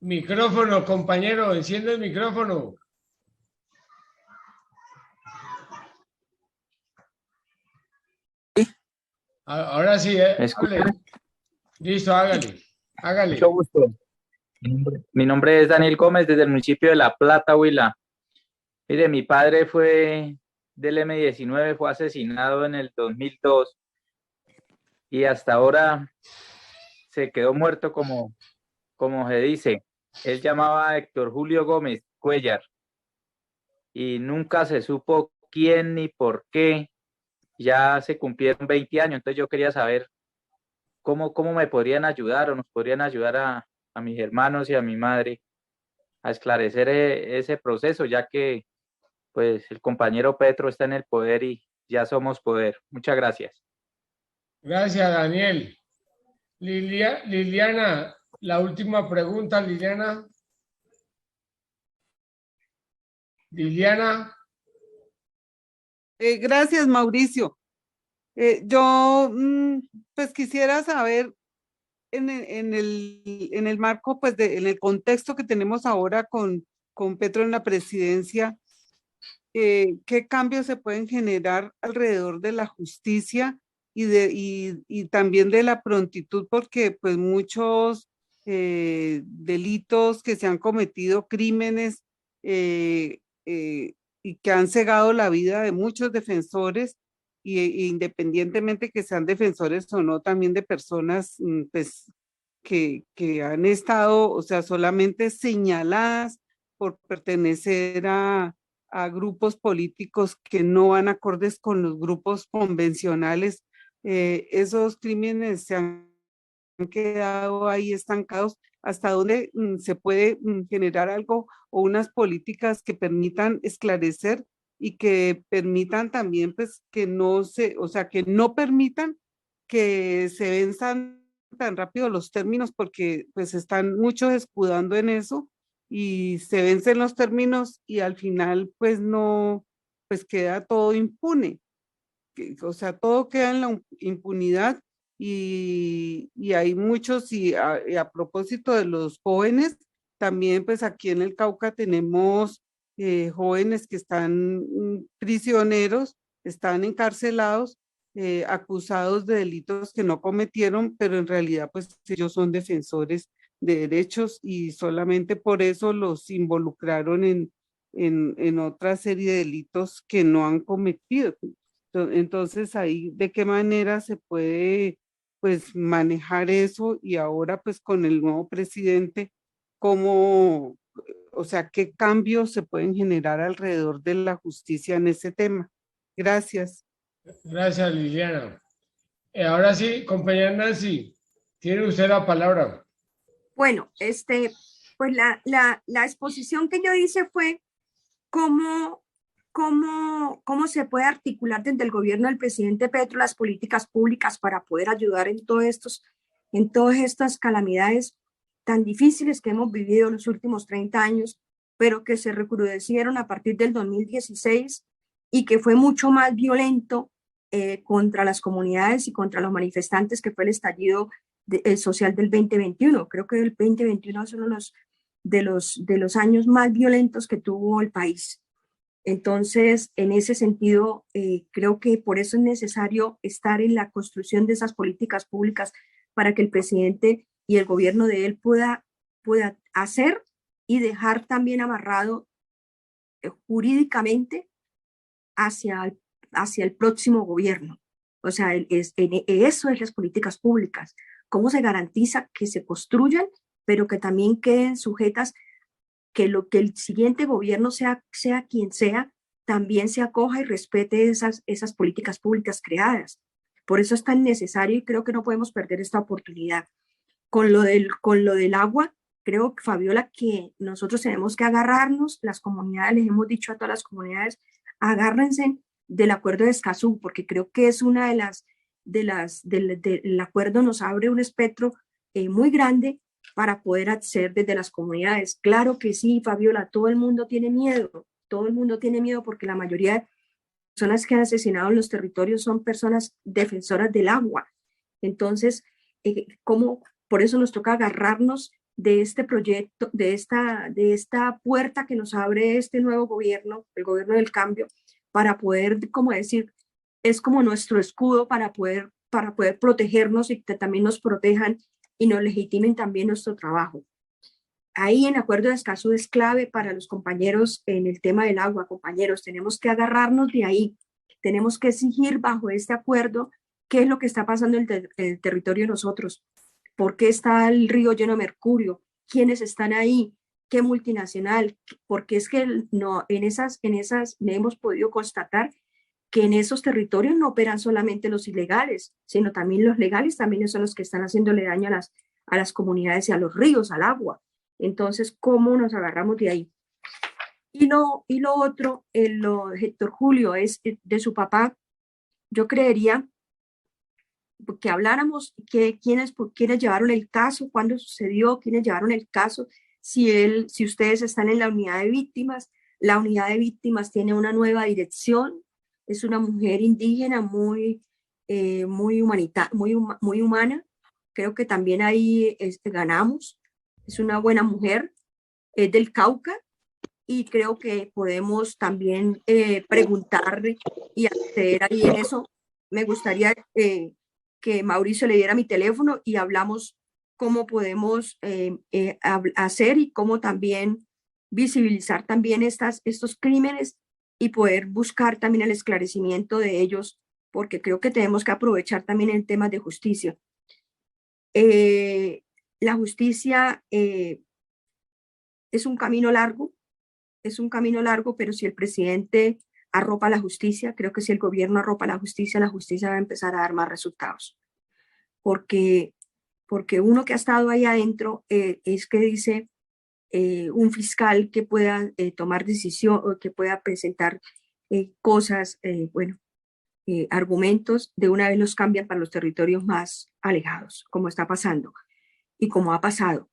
A: Micrófono, compañero, enciende el micrófono. Ahora sí,
E: ¿Me escuchan?
A: hable. Listo, hágale. Hágale.
E: Mucho gusto. Mi nombre es Daniel Gómez, desde el municipio de La Plata, Huila. Mire, mi padre fue del M-19, fue asesinado en el 2002 y hasta ahora se quedó muerto como se dice. Él llamaba a Héctor Julio Gómez Cuellar y nunca se supo quién ni por qué. Ya se cumplieron 20 años, entonces yo quería saber cómo me podrían ayudar o nos podrían ayudar a mis hermanos y a mi madre a esclarecer ese proceso, ya que pues el compañero Petro está en el poder y ya somos poder. Muchas gracias.
A: Gracias, Daniel. Liliana, la última pregunta, Liliana. Liliana.
F: Gracias, Mauricio. Yo pues quisiera saber en el marco, pues en el contexto que tenemos ahora con Petro en la presidencia, ¿qué cambios se pueden generar alrededor de la justicia y también de la prontitud? Porque pues muchos delitos que se han cometido, crímenes y que han cegado la vida de muchos defensores, y independientemente que sean defensores o no, también de personas pues, que han estado, o sea, solamente señaladas por pertenecer a grupos políticos que no van acordes con los grupos convencionales. Esos crímenes se han quedado ahí estancados. ¿Hasta dónde se puede generar algo o unas políticas que permitan esclarecer y que permitan también, pues, que no se, o sea, que no permitan que se venzan tan rápido los términos, porque pues están muchos escudando en eso y se vencen los términos y al final pues no, pues queda todo impune, o sea, todo queda en la impunidad y hay muchos, y a propósito de los jóvenes, también pues aquí en el Cauca tenemos jóvenes que están prisioneros, están encarcelados, acusados de delitos que no cometieron, pero en realidad pues ellos son defensores de derechos y solamente por eso los involucraron en otra serie de delitos que no han cometido. Entonces ahí, ¿de qué manera se puede pues manejar eso? Y ahora pues con el nuevo presidente, ¿cómo, o sea, qué cambios se pueden generar alrededor de la justicia en ese tema? Gracias.
A: Gracias, Liliana. Ahora sí, compañera Nancy, tiene usted la palabra.
B: Bueno, pues la exposición que yo hice fue cómo se puede articular desde el gobierno del presidente Petro las políticas públicas para poder ayudar en todas estas calamidades tan difíciles que hemos vivido en los últimos 30 años, pero que se recrudecieron a partir del 2016 y que fue mucho más violento contra las comunidades y contra los manifestantes, que fue el estallido social del 2021. Creo que el 2021 es uno de los años más violentos que tuvo el país. Entonces, en ese sentido, creo que por eso es necesario estar en la construcción de esas políticas públicas para que el presidente y el gobierno de él pueda hacer y dejar también amarrado jurídicamente hacia el próximo gobierno. O sea, eso es las políticas públicas. ¿Cómo se garantiza que se construyan, pero que también queden sujetas, que el siguiente gobierno, sea quien sea, también se acoja y respete esas políticas públicas creadas? Por eso es tan necesario y creo que no podemos perder esta oportunidad. Con lo del agua, creo, Fabiola, que nosotros tenemos que agarrarnos, las comunidades, les hemos dicho a todas las comunidades, agárrense del acuerdo de Escazú, porque creo que es una del acuerdo nos abre un espectro muy grande para poder acceder desde las comunidades. Claro que sí, Fabiola, todo el mundo tiene miedo porque la mayoría de personas que han asesinado en los territorios son personas defensoras del agua. Entonces, por eso nos toca agarrarnos de este proyecto, de esta puerta que nos abre este nuevo gobierno, el gobierno del cambio, para poder, como decir, es como nuestro escudo para poder para poder protegernos y que también nos protejan y nos legitimen también nuestro trabajo. Ahí en acuerdo de Escazú es clave para los compañeros en el tema del agua, compañeros, tenemos que agarrarnos de ahí, tenemos que exigir bajo este acuerdo qué es lo que está pasando en el territorio de nosotros, por qué está el río lleno de mercurio, quiénes están ahí, qué multinacional, porque es que no, en esas le hemos podido constatar que en esos territorios no operan solamente los ilegales, sino también los legales, también son los que están haciéndole daño a las comunidades y a los ríos, al agua. Entonces, ¿cómo nos agarramos de ahí? Y lo otro, lo de Héctor Julio, es de su papá. Yo creería que habláramos quiénes llevaron el caso, cuándo sucedió, quiénes llevaron el caso, si ustedes están en la unidad de víctimas. La unidad de víctimas tiene una nueva dirección, es una mujer indígena muy humana. Creo que también ahí ganamos. Es una buena mujer, es del Cauca, y creo que podemos también preguntarle y acceder ahí en eso. Me gustaría que Mauricio le diera mi teléfono y hablamos cómo podemos hacer y cómo también visibilizar también estos crímenes y poder buscar también el esclarecimiento de ellos, porque creo que tenemos que aprovechar también en temas de justicia. La justicia es un camino largo, pero si el presidente arropa la justicia, creo que si el gobierno arropa la justicia va a empezar a dar más resultados. Porque uno que ha estado ahí adentro es que dice un fiscal que pueda tomar decisión o que pueda presentar cosas, argumentos, de una vez los cambian para los territorios más alejados, como está pasando y como ha pasado.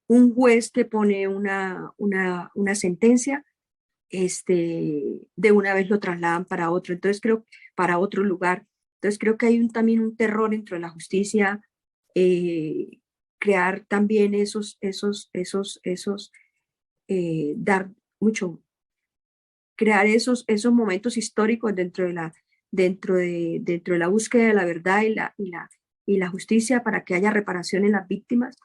B: Un juez que pone una sentencia, de una vez lo trasladan para otro, para otro lugar. Entonces creo que hay también un terror dentro de la justicia, crear también crear esos momentos históricos dentro de la búsqueda de la verdad y la justicia para que haya reparación en las víctimas.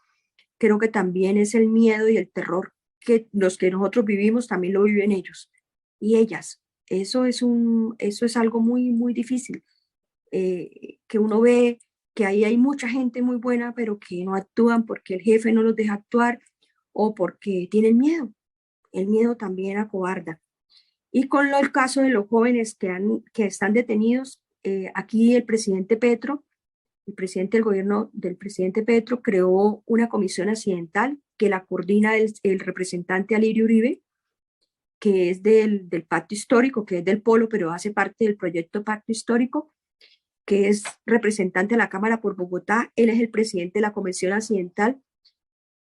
B: Creo que también es el miedo y el terror que los que nosotros vivimos también lo viven ellos y ellas. Eso es algo muy, muy difícil, que uno ve que ahí hay mucha gente muy buena, pero que no actúan porque el jefe no los deja actuar o porque tienen miedo. El miedo también acobarda. Y con el caso de los jóvenes que están detenidos, aquí el presidente Petro, el presidente del gobierno del presidente Petro, creó una comisión accidental que la coordina el representante Alirio Uribe, que es del Pacto Histórico, que es del Polo, pero hace parte del proyecto Pacto Histórico, que es representante de la Cámara por Bogotá. Él es el presidente de la comisión accidental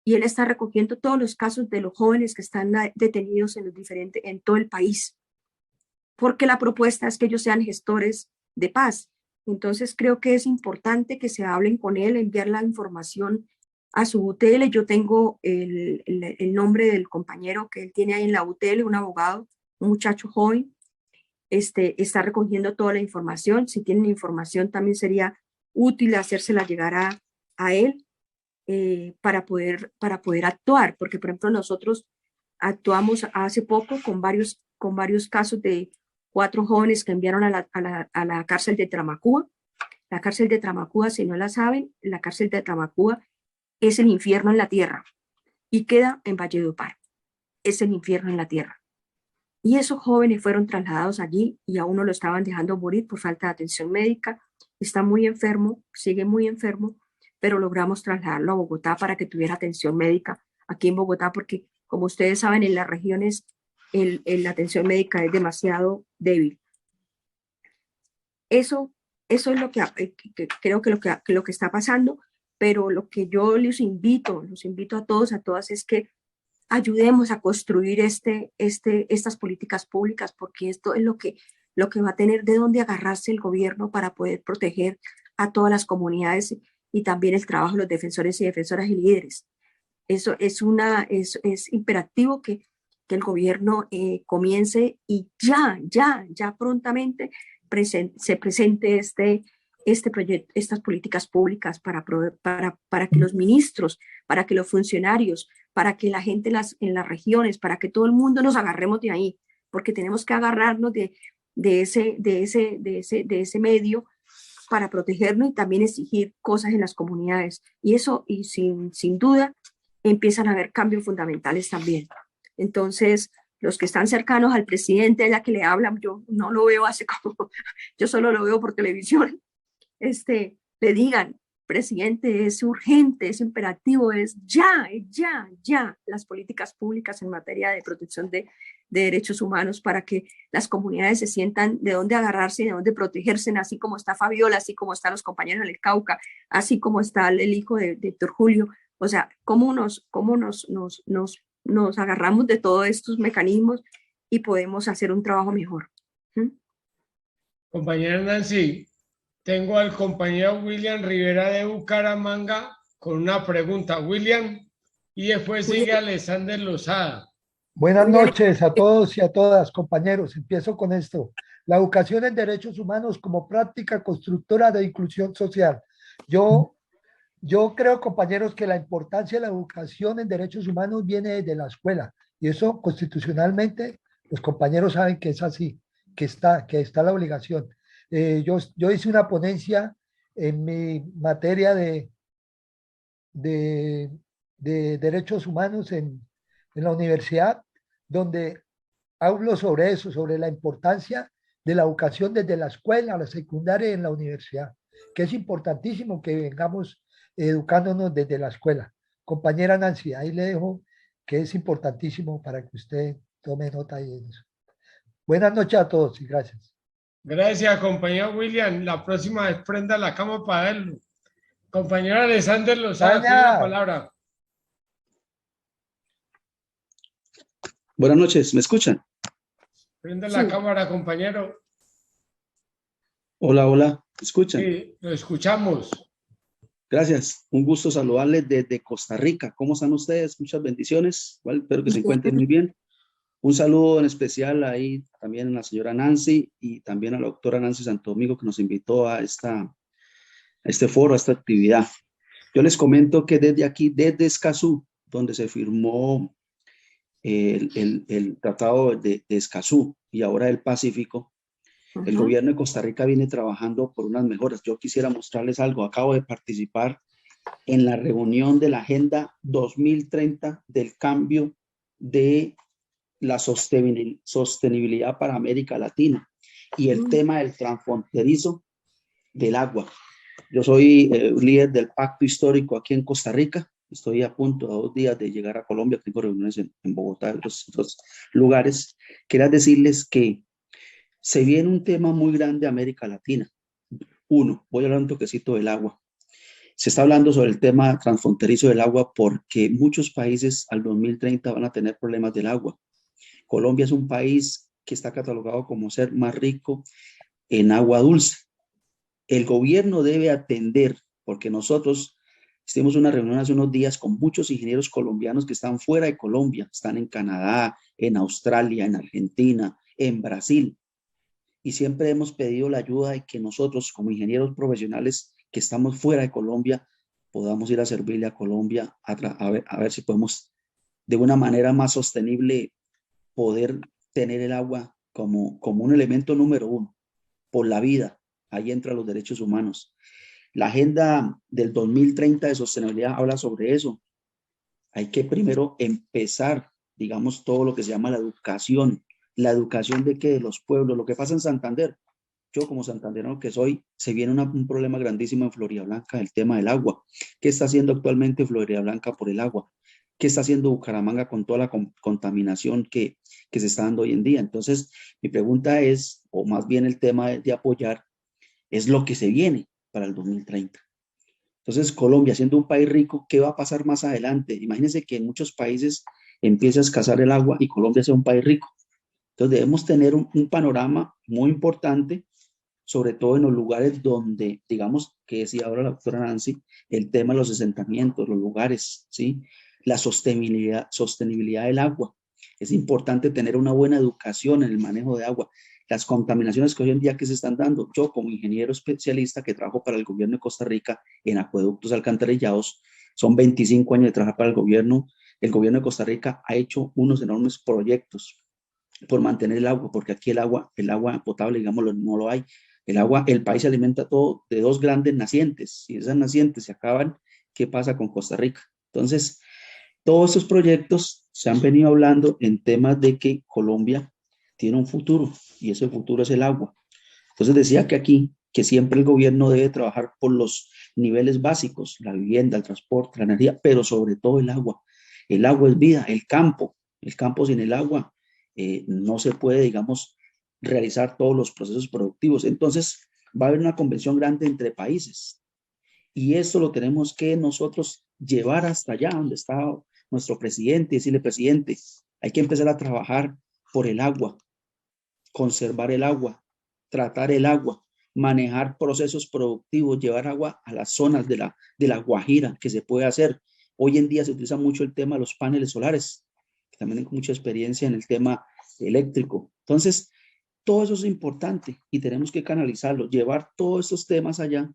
B: y él está recogiendo todos los casos de los jóvenes que están detenidos en todo el país, porque la propuesta es que ellos sean gestores de paz. Entonces creo que es importante que se hablen con él, enviar la información a su UTL. Yo tengo el nombre del compañero que él tiene ahí en la UTL, un abogado, un muchacho joven, está recogiendo toda la información. Si tienen información también sería útil hacérsela llegar a él para poder actuar, porque por ejemplo nosotros actuamos hace poco con varios casos de 4 jóvenes que enviaron a la cárcel de Tramacúa. La cárcel de Tramacúa, si no la saben, la cárcel de Tramacúa es el infierno en la tierra y queda en Valledupar. Es el infierno en la tierra. Y esos jóvenes fueron trasladados allí y a uno lo estaban dejando morir por falta de atención médica. Está muy enfermo, sigue muy enfermo, pero logramos trasladarlo a Bogotá para que tuviera atención médica aquí en Bogotá, porque como ustedes saben, en las regiones la atención médica es demasiado débil. Eso es lo que creo que lo que está pasando, pero lo que yo los invito a todos, a todas, es que ayudemos a construir estas políticas públicas, porque esto es lo que va a tener de dónde agarrarse el gobierno para poder proteger a todas las comunidades y también el trabajo de los defensores y defensoras y líderes. Eso es imperativo que el gobierno comience y ya prontamente se presente este proyecto, estas políticas públicas para que los ministros, para que los funcionarios, para que la gente en las regiones, para que todo el mundo nos agarremos de ahí, porque tenemos que agarrarnos de ese medio para protegernos y también exigir cosas en las comunidades. Y eso, y sin duda, empiezan a haber cambios fundamentales también. Entonces, los que están cercanos al presidente, allá que le hablan, yo no lo veo hace como, yo solo lo veo por televisión, le digan, presidente, es urgente, es imperativo, es ya las políticas públicas en materia de protección de derechos humanos para que las comunidades se sientan de dónde agarrarse y de dónde protegerse, así como está Fabiola, así como están los compañeros del Cauca, así como está el hijo de Héctor Julio. O sea, cómo nos agarramos de todos estos mecanismos y podemos hacer un trabajo mejor.
A: Compañera Nancy, tengo al compañero William Rivera de Bucaramanga con una pregunta. William, y después sigue Alexander Lozada.
G: Buenas noches a todos y a todas, compañeros. Empiezo con esto. La educación en derechos humanos como práctica constructora de inclusión social. Yo creo, compañeros, que la importancia de la educación en derechos humanos viene desde la escuela. Y eso constitucionalmente, los compañeros saben que es así, que está la obligación. Yo hice una ponencia en mi materia de derechos humanos en la universidad, donde hablo sobre eso, sobre la importancia de la educación desde la escuela, la secundaria y en la universidad, que es importantísimo que vengamos educándonos desde la escuela. Compañera Nancy, ahí le dejo que es importantísimo para que usted tome nota ahí en eso. Buenas noches a todos y gracias.
A: Gracias, compañero William. La próxima vez prenda la cama para verlo. Compañero Alexander Lozada, tiene la palabra.
H: Buenas noches, ¿me escuchan?
A: Prenda la cámara, compañero.
H: Hola, ¿me escuchan?
A: Sí, lo escuchamos.
H: Gracias, un gusto saludarles desde Costa Rica. ¿Cómo están ustedes? Muchas bendiciones. Bueno, espero que se encuentren muy bien. Un saludo en especial ahí también a la señora Nancy y también a la doctora Nancy Santo Domingo que nos invitó a este foro, a esta actividad. Yo les comento que desde aquí, desde Escazú, donde se firmó el Tratado de Escazú y ahora el Pacífico, el gobierno de Costa Rica viene trabajando por unas mejoras. Yo quisiera mostrarles algo. Acabo de participar en la reunión de la Agenda 2030 del cambio de la sostenibilidad para América Latina y el tema del transfronterizo del agua. Yo soy líder del Pacto Histórico aquí en Costa Rica. Estoy a punto, a 2 días de llegar a Colombia. Tengo reuniones en Bogotá, en otros lugares. Quería decirles que se viene un tema muy grande de América Latina. Uno, voy a hablar un toquecito del agua. Se está hablando sobre el tema transfronterizo del agua porque muchos países al 2030 van a tener problemas del agua. Colombia es un país que está catalogado como ser más rico en agua dulce. El gobierno debe atender, porque nosotros tuvimos una reunión hace unos días con muchos ingenieros colombianos que están fuera de Colombia, están en Canadá, en Australia, en Argentina, en Brasil. Y siempre hemos pedido la ayuda de que nosotros, como ingenieros profesionales que estamos fuera de Colombia, podamos ir a servirle a Colombia a ver si podemos, de una manera más sostenible, poder tener el agua como un elemento número 1 por la vida. Ahí entran los derechos humanos. La Agenda del 2030 de sostenibilidad habla sobre eso. Hay que primero empezar, digamos, todo lo que se llama la educación. ¿La educación de qué? De los pueblos. Lo que pasa en Santander, yo como santanderano que soy, se viene un problema grandísimo en Floridablanca, el tema del agua. ¿Qué está haciendo actualmente Floridablanca por el agua? ¿Qué está haciendo Bucaramanga con toda la contaminación que se está dando hoy en día? Entonces, mi pregunta es, o más bien el tema de apoyar, es lo que se viene para el 2030. Entonces, Colombia, siendo un país rico, ¿qué va a pasar más adelante? Imagínense que en muchos países empieza a escasear el agua y Colombia sea un país rico. Entonces, debemos tener un panorama muy importante, sobre todo en los lugares donde, digamos, que decía ahora la doctora Nancy, el tema de los asentamientos, los lugares, ¿sí? La sostenibilidad del agua. Es importante tener una buena educación en el manejo de agua. las contaminaciones que hoy en día que se están dando. Yo como ingeniero especialista que trabajo para el gobierno de Costa Rica en acueductos alcantarillados, son 25 años de trabajar para el gobierno de Costa Rica ha hecho unos enormes proyectos por mantener el agua, porque aquí el agua potable, digámoslo, no lo hay. El país se alimenta todo de dos grandes nacientes. Si esas nacientes se acaban, ¿qué pasa con Costa Rica? Entonces, todos estos proyectos se han venido hablando en temas de que Colombia tiene un futuro y ese futuro es el agua. Entonces decía que aquí, que siempre el gobierno debe trabajar por los niveles básicos, la vivienda, el transporte, la energía, pero sobre todo el agua. El agua es vida, el campo sin el agua no se puede, digamos, realizar todos los procesos productivos. Entonces va a haber una convención grande entre países y esto lo tenemos que nosotros llevar hasta allá donde está nuestro presidente y decirle, presidente, hay que empezar a trabajar por el agua, conservar el agua, tratar el agua, manejar procesos productivos, llevar agua a las zonas de la Guajira que se puede hacer. Hoy en día se utiliza mucho el tema de los paneles solares, también tengo mucha experiencia en el tema eléctrico. Entonces, todo eso es importante y tenemos que canalizarlo, llevar todos estos temas allá,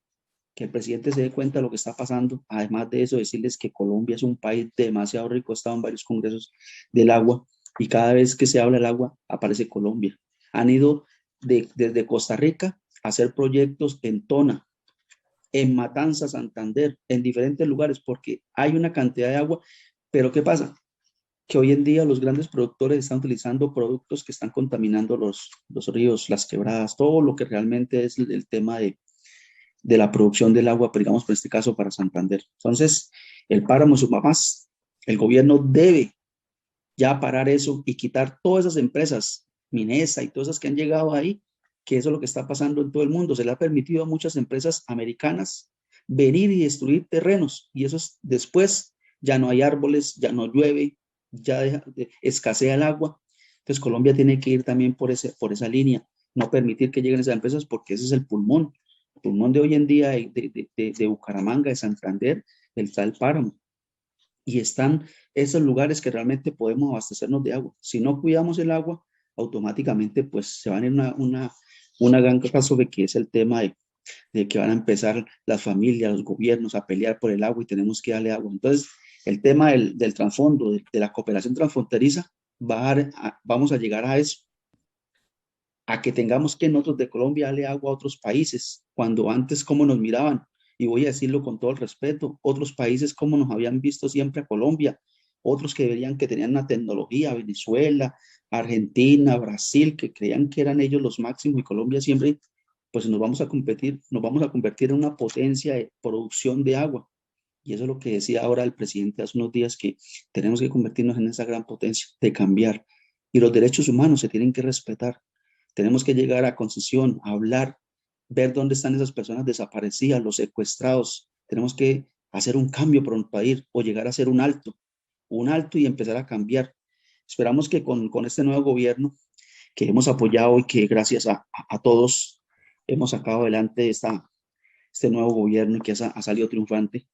H: que el presidente se dé cuenta de lo que está pasando. Además de eso, decirles que Colombia es un país demasiado rico, he estado en varios congresos del agua y cada vez que se habla del agua aparece Colombia. Han ido desde Costa Rica a hacer proyectos en Tona, en Matanza, Santander, en diferentes lugares, porque hay una cantidad de agua, pero ¿qué pasa? Que hoy en día los grandes productores están utilizando productos que están contaminando los ríos, las quebradas, todo lo que realmente es el tema de la producción del agua, pero digamos, por este caso, para Santander. Entonces, el páramo Sumapaz, el gobierno debe ya parar eso y quitar todas esas empresas, Minesa y todas esas que han llegado ahí, que eso es lo que está pasando en todo el mundo. Se le ha permitido a muchas empresas americanas venir y destruir terrenos y eso es, después ya no hay árboles, ya no llueve, ya escasea el agua. Entonces Colombia tiene que ir también por esa línea, no permitir que lleguen esas empresas porque ese es el pulmón de hoy en día de Bucaramanga, de Santander, está el páramo. Y están esos lugares que realmente podemos abastecernos de agua. Si no cuidamos el agua, automáticamente pues se van en una gran catástrofe que es el tema de que van a empezar las familias, los gobiernos a pelear por el agua y tenemos que darle agua. Entonces, el tema del trasfondo, de la cooperación transfronteriza, vamos a llegar a eso, a que tengamos que nosotros de Colombia darle agua a otros países, cuando antes cómo nos miraban, y voy a decirlo con todo el respeto, otros países como nos habían visto siempre a Colombia, otros que verían que tenían una tecnología, Venezuela, Argentina, Brasil, que creían que eran ellos los máximos y Colombia siempre, pues nos vamos a convertir en una potencia de producción de agua. Y eso es lo que decía ahora el presidente hace unos días, que tenemos que convertirnos en esa gran potencia, de cambiar. Y los derechos humanos se tienen que respetar. Tenemos que llegar a concesión, a hablar, ver dónde están esas personas desaparecidas, los secuestrados. Tenemos que hacer un cambio por un país o llegar a hacer un alto y empezar a cambiar. Esperamos que con este nuevo gobierno que hemos apoyado y que gracias a todos hemos sacado adelante este nuevo gobierno y que ha salido triunfante,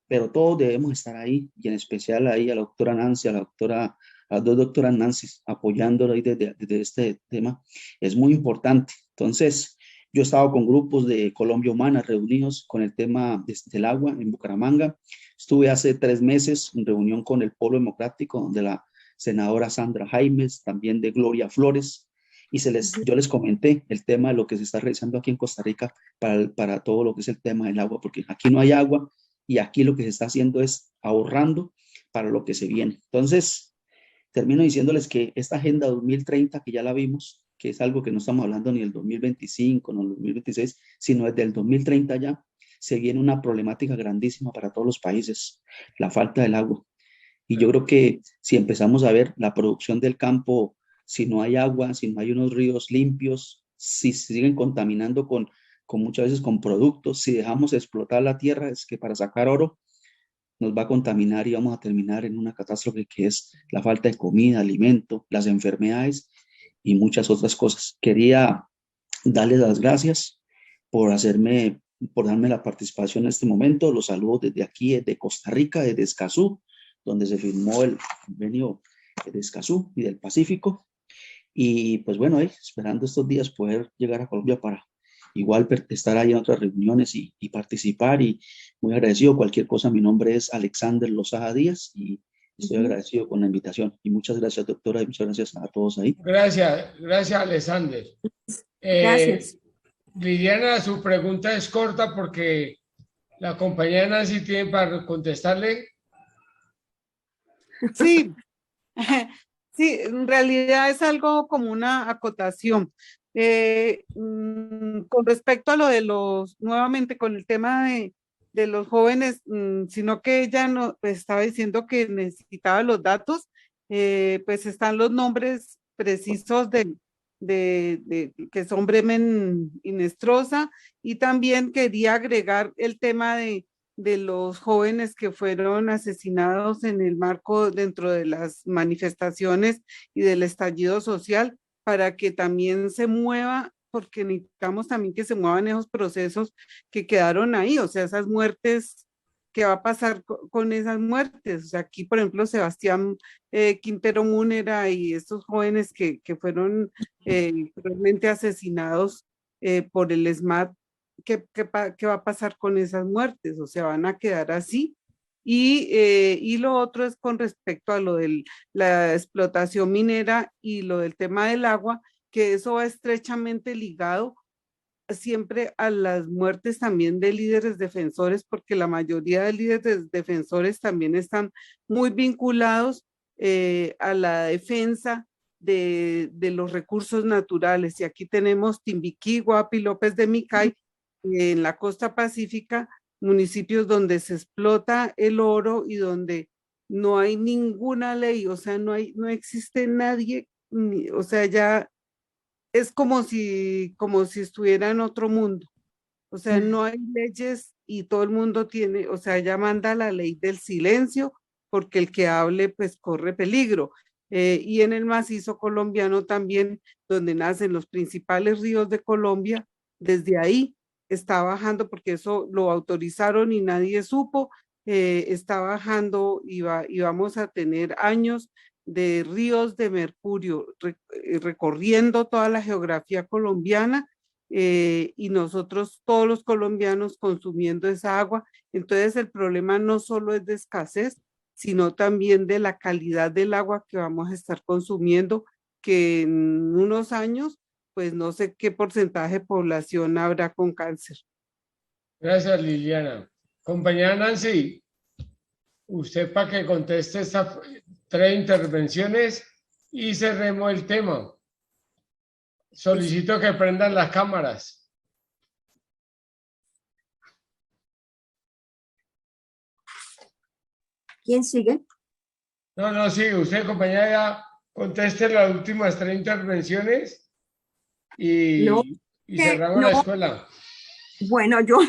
H: pero todos debemos estar ahí y en especial ahí a la doctora Nancy, a las dos doctoras Nancy apoyándolo ahí desde este tema, es muy importante. Entonces, yo he estado con grupos de Colombia Humana reunidos con el tema del agua en Bucaramanga. Estuve hace 3 meses en reunión con el Polo Democrático, donde la senadora Sandra Jaimes, también de Gloria Flores, y yo les comenté el tema de lo que se está realizando aquí en Costa Rica para todo lo que es el tema del agua, porque aquí no hay agua y aquí lo que se está haciendo es ahorrando para lo que se viene. Entonces, termino diciéndoles que esta Agenda 2030, que ya la vimos, que es algo que no estamos hablando ni del 2025, no del 2026, sino desde el 2030 ya, se viene una problemática grandísima para todos los países, la falta del agua. Y yo creo que si empezamos a ver la producción del campo, si no hay agua, si no hay unos ríos limpios, si se siguen contaminando con muchas veces con productos, si dejamos explotar la tierra, es que para sacar oro nos va a contaminar y vamos a terminar en una catástrofe que es la falta de comida, alimento, las enfermedades y muchas otras cosas. Quería darles las gracias por darme la participación en este momento. Los saludo desde aquí, desde Costa Rica, desde Escazú, donde se firmó el convenio de Escazú y del Pacífico. Y pues bueno, esperando estos días poder llegar a Colombia para igual estar ahí en otras reuniones y participar, y muy agradecido. Cualquier cosa, mi nombre es Alexander Lozaga Díaz y estoy agradecido con la invitación. Y muchas gracias, doctora, y muchas gracias a todos ahí.
A: Gracias, Alexander.
B: Gracias.
A: Liliana, su pregunta es corta porque la compañera Nancy tiene para contestarle.
F: Sí, sí, en realidad es algo como una acotación. Con respecto a lo de nuevamente con el tema de los jóvenes, sino que ella no, pues, estaba diciendo que necesitaba los datos, pues están los nombres precisos de que son Bremen Inestrosa, y también quería agregar el tema de los jóvenes que fueron asesinados en el marco dentro de las manifestaciones y del estallido social, para que también se mueva, porque necesitamos también que se muevan esos procesos que quedaron ahí, o sea, esas muertes, ¿qué va a pasar con esas muertes? O sea, aquí, por ejemplo, Sebastián Quintero Múnera y estos jóvenes que fueron cruelmente asesinados por el SMAT, ¿qué va a pasar con esas muertes? O sea, van a quedar así. Y lo otro es con respecto a lo de la explotación minera y lo del tema del agua, que eso va estrechamente ligado siempre a las muertes también de líderes defensores, porque la mayoría de líderes defensores también están muy vinculados a la defensa de los recursos naturales. Y aquí tenemos Timbiquí, Guapi, López de Micay, en la costa pacífica, municipios donde se explota el oro y donde no hay ninguna ley, o sea, no existe nadie, o sea, ya es como si estuviera en otro mundo. O sea, no hay leyes y todo el mundo tiene, o sea, ya manda la ley del silencio, porque el que hable pues corre peligro. Y en el macizo colombiano también, donde nacen los principales ríos de Colombia, desde ahí está bajando, porque eso lo autorizaron y nadie supo, está bajando y vamos a tener años de ríos de mercurio recorriendo toda la geografía colombiana, y nosotros todos los colombianos consumiendo esa agua. Entonces el problema no solo es de escasez, sino también de la calidad del agua que vamos a estar consumiendo, que en unos años, pues no sé qué porcentaje de población habrá con cáncer.
A: Gracias, Liliana. Compañera Nancy, usted para que conteste estas 3 intervenciones y cerremos el tema. Solicito que prendan las cámaras.
B: ¿Quién sigue?
A: No, sí, usted, compañera, ya conteste las últimas 3 intervenciones y cerramos la escuela.
B: Bueno, yo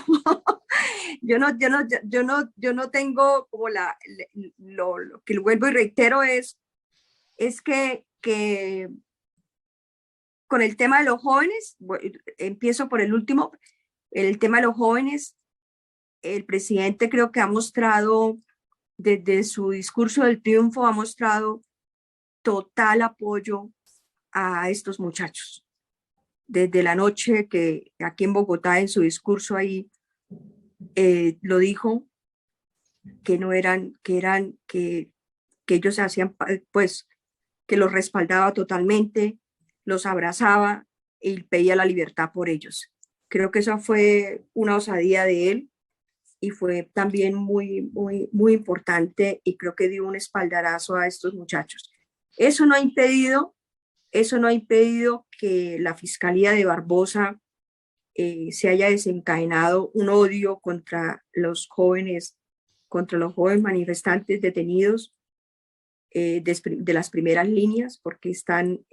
B: no tengo como lo que vuelvo y reitero es que con el tema de los jóvenes, empiezo por el último, el tema de los jóvenes, el presidente creo que ha mostrado, desde su discurso del triunfo, ha mostrado total apoyo a estos muchachos. Desde la noche que aquí en Bogotá, en su discurso ahí, lo dijo, que no eran, que ellos hacían, pues, que los respaldaba totalmente, los abrazaba y pedía la libertad por ellos. Creo que esa fue una osadía de él y fue también muy importante, y creo que dio un espaldarazo a estos muchachos. Eso no ha impedido que la Fiscalía de Barbosa se haya desencadenado un odio contra los jóvenes manifestantes detenidos de las primeras líneas, porque están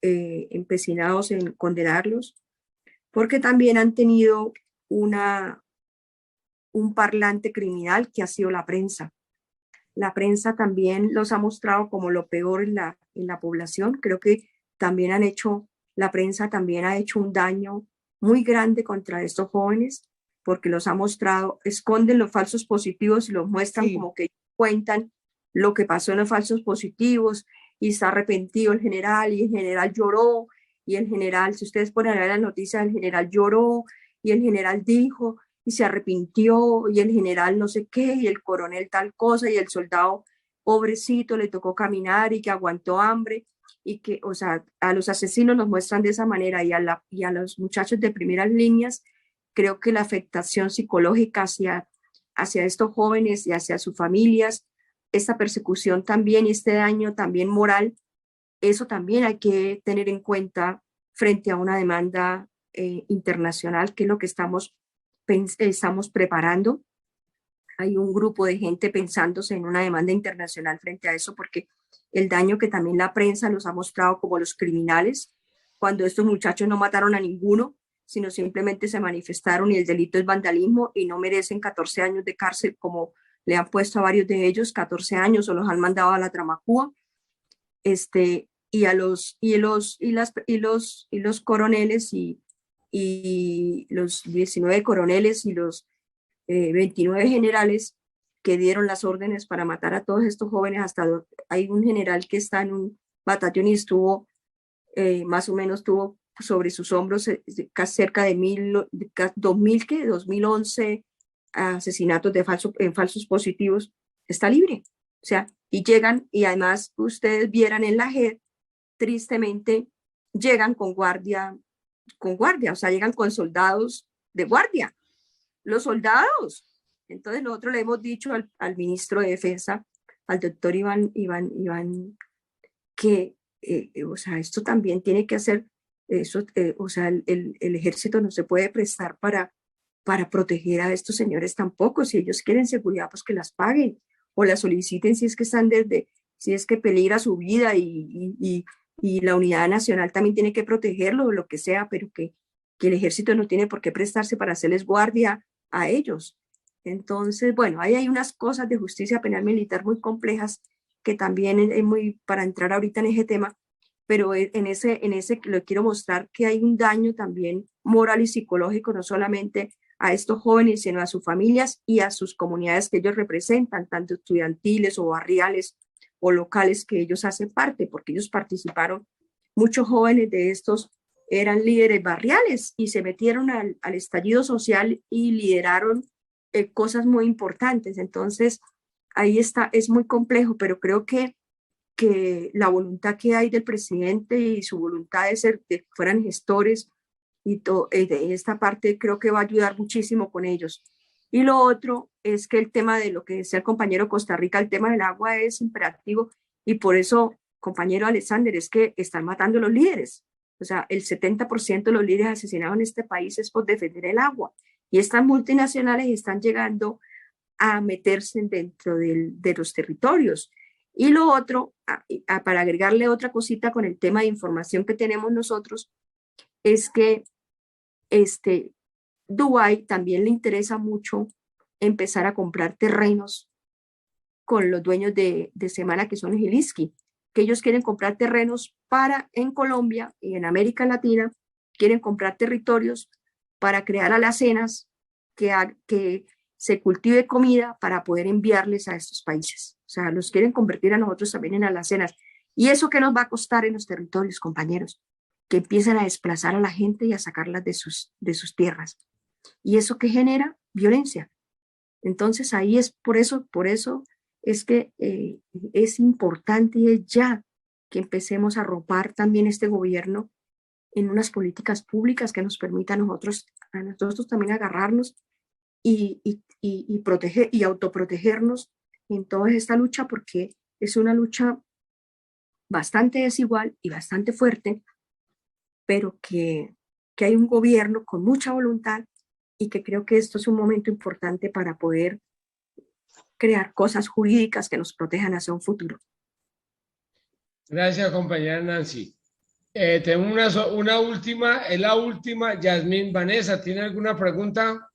B: empecinados en condenarlos, porque también han tenido un parlante criminal que ha sido la prensa. La prensa también los ha mostrado como lo peor en la población. Creo que también la prensa también ha hecho un daño muy grande contra estos jóvenes, porque los ha mostrado, esconden los falsos positivos y los muestran como que cuentan lo que pasó en los falsos positivos, y está arrepentido el general, y el general lloró, y el general, si ustedes ponen a ver las noticias, el general lloró, y el general dijo, y se arrepintió, y el general no sé qué, y el coronel tal cosa, y el soldado pobrecito le tocó caminar y que aguantó hambre, y que, o sea, a los asesinos nos muestran de esa manera, y a los muchachos de primeras líneas, creo que la afectación psicológica hacia estos jóvenes y hacia sus familias, esta persecución también y este daño también moral, eso también hay que tener en cuenta frente a una demanda internacional, que es lo que estamos preparando. Hay un grupo de gente pensándose en una demanda internacional frente a eso, porque el daño que también la prensa nos ha mostrado como los criminales, cuando estos muchachos no mataron a ninguno, sino simplemente se manifestaron y el delito es vandalismo y no merecen 14 años de cárcel como le han puesto a varios de ellos, 14 años, o los han mandado a la Tramacúa. Y los coroneles y los 19 coroneles y los 29 generales que dieron las órdenes para matar a todos estos jóvenes. Hay un general que está en un batallón y estuvo, más o menos tuvo sobre sus hombros cerca de 2011 asesinatos en falsos positivos. Está libre. O sea, y llegan, y además ustedes vieran en la JEP, tristemente, llegan con guardia, o sea, llegan con soldados de guardia, los soldados. Entonces nosotros le hemos dicho al ministro de Defensa, al doctor Iván, que, o sea, esto también tiene que hacer, eso, o sea, el ejército no se puede prestar para proteger a estos señores tampoco. Si ellos quieren seguridad, pues que las paguen o la soliciten si es que si es que peligra su vida y la unidad nacional también tiene que protegerlo o lo que sea, pero que el ejército no tiene por qué prestarse para hacerles guardia a ellos. Entonces, bueno, ahí hay unas cosas de justicia penal militar muy complejas que también es muy para entrar ahorita en ese tema, pero en ese lo quiero mostrar que hay un daño también moral y psicológico, no solamente a estos jóvenes, sino a sus familias y a sus comunidades que ellos representan, tanto estudiantiles o barriales o locales que ellos hacen parte, porque ellos participaron, muchos jóvenes de estos eran líderes barriales y se metieron al estallido social y lideraron cosas muy importantes. Entonces, ahí está, es muy complejo, pero creo que la voluntad que hay del presidente y su voluntad de que fueran gestores y de esta parte creo que va a ayudar muchísimo con ellos. Y lo otro es que el tema de lo que decía el compañero Costa Rica, el tema del agua es imperativo y por eso, compañero Alexander, es que están matando a los líderes. O sea, el 70% de los líderes asesinados en este país es por defender el agua. Y estas multinacionales están llegando a meterse dentro de los territorios. Y lo otro, para agregarle otra cosita con el tema de información que tenemos nosotros, es que Dubái también le interesa mucho empezar a comprar terrenos con los dueños de Semana, que son Gilinski, que ellos quieren comprar terrenos en Colombia y en América Latina, quieren comprar territorios para crear alacenas que se cultive comida para poder enviarles a estos países. O sea, los quieren convertir a nosotros también en alacenas. ¿Y eso qué nos va a costar en los territorios, compañeros? Que empiezan a desplazar a la gente y a sacarlas de sus tierras. ¿Y eso qué genera? Violencia. Entonces ahí es por eso es que es importante y es ya que empecemos a arropar también este gobierno en unas políticas públicas que nos permitan a nosotros también agarrarnos y proteger y autoprotegernos en toda esta lucha, porque es una lucha bastante desigual y bastante fuerte, pero que hay un gobierno con mucha voluntad y que creo que esto es un momento importante para poder crear cosas jurídicas que nos protejan hacia un futuro.
A: Gracias, compañera Nancy. Tengo una última, es la última. Yasmín Vanessa, ¿tiene alguna pregunta?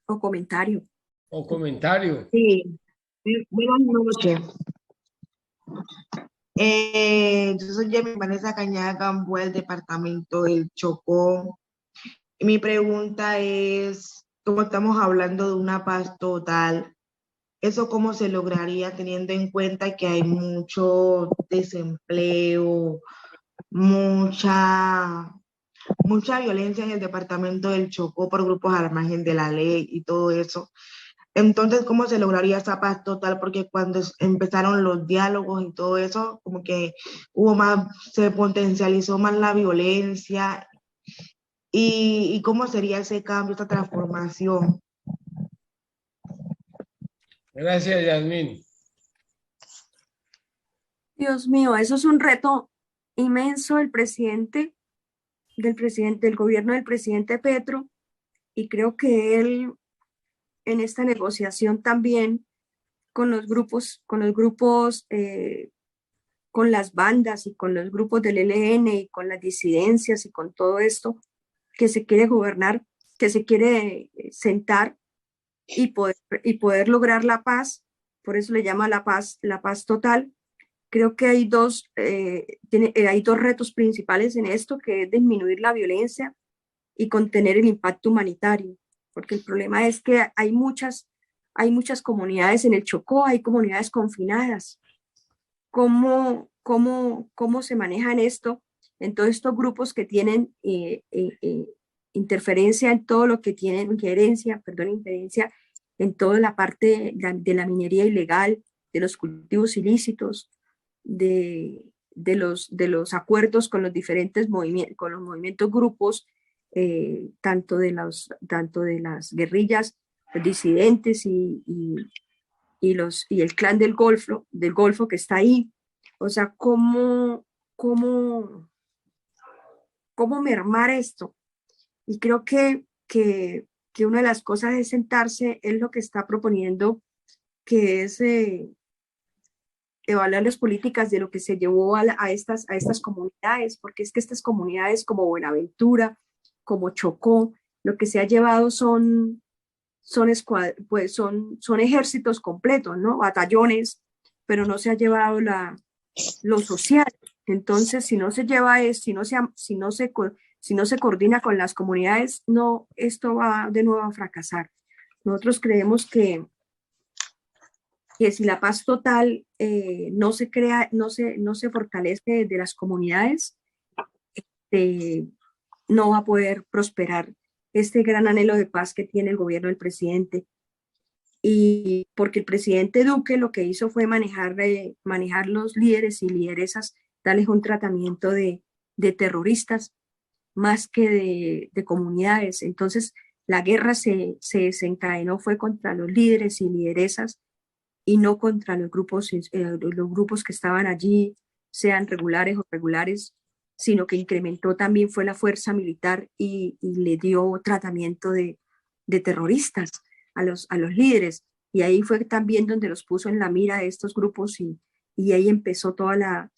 B: O comentario.
A: O comentario.
I: Sí, buenas noches. Yo soy Yasmín Vanessa Cañada Gamboa, del departamento del Chocó. Mi pregunta es, como estamos hablando de una paz total, ¿Eso cómo se lograría teniendo en cuenta que hay mucho desempleo, mucha violencia en el departamento del Chocó por grupos al margen de la ley y todo eso? Entonces, ¿cómo se lograría esa paz total? Porque cuando empezaron los diálogos y todo eso, como que hubo más, se potencializó más la violencia. ¿Y cómo sería ese cambio, esa transformación?
A: Gracias, Yasmín.
B: Dios mío, eso es un reto inmenso del del gobierno del presidente Petro, y creo que él en esta negociación también con los grupos, con las bandas y con los grupos del ELN y con las disidencias y con todo esto, que se quiere gobernar, que se quiere sentar y poder lograr la paz. Por eso le llama la paz total. Creo que hay hay dos retos principales en esto, que es disminuir la violencia y contener el impacto humanitario, porque el problema es que hay muchas comunidades en el Chocó, hay comunidades confinadas. ¿Cómo se manejan esto en todos estos grupos que tienen interferencia en todo lo que tienen, injerencia en toda la parte de la minería ilegal, de los cultivos ilícitos, de los acuerdos con los diferentes movimientos, grupos, tanto de las guerrillas, los disidentes y el clan del Golfo que está ahí? O sea, ¿cómo mermar esto? Y creo que una de las cosas es sentarse, es lo que está proponiendo, que es evaluar las políticas de lo que se llevó a estas comunidades, porque es que estas comunidades como Buenaventura, como Chocó, lo que se ha llevado son ejércitos completos, ¿no? Batallones, pero no se ha llevado lo social. Entonces, si no se lleva eso, si no se coordina con las comunidades, no, esto va de nuevo a fracasar. Nosotros creemos que si la paz total no se crea, no se fortalece de las comunidades, no va a poder prosperar este gran anhelo de paz que tiene el gobierno del presidente. Y porque el presidente Duque lo que hizo fue manejar los líderes y lideresas, darles un tratamiento de terroristas más que de comunidades. Entonces la guerra se desencadenó fue contra los líderes y lideresas y no contra los grupos que estaban allí, sean regulares o regulares, sino que incrementó también fue la fuerza militar y le dio tratamiento de terroristas a los líderes. Y ahí fue también donde los puso en la mira de estos grupos y ahí empezó toda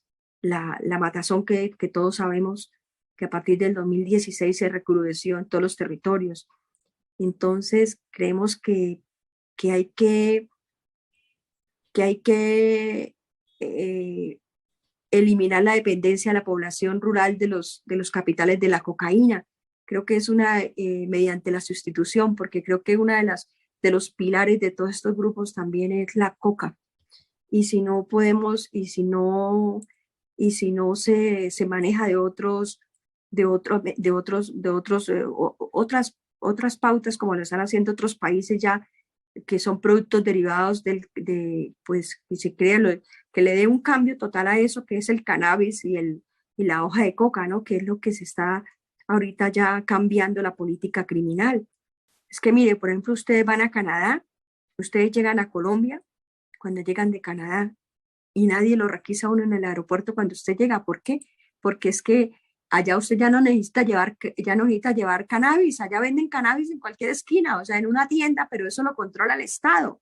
B: la matazón que todos sabemos que a partir del 2016 se recrudeció en todos los territorios. Entonces creemos que hay que eliminar la dependencia de la población rural de los capitales de la cocaína. Creo que es mediante la sustitución, porque creo que una de los pilares de todos estos grupos también es la coca. Y si no podemos, y si no se maneja otras pautas como lo están haciendo otros países ya, que son productos derivados pues, que se crea, que le dé un cambio total a eso, que es el cannabis y la hoja de coca, ¿no? Que es lo que se está ahorita ya cambiando la política criminal. Es que mire, por ejemplo, ustedes van a Canadá, ustedes llegan a Colombia, cuando llegan de Canadá, y nadie lo requisa a uno en el aeropuerto cuando usted llega. ¿Por qué? Porque es que allá usted ya no necesita llevar cannabis, allá venden cannabis en cualquier esquina, o sea, en una tienda, pero eso lo controla el Estado.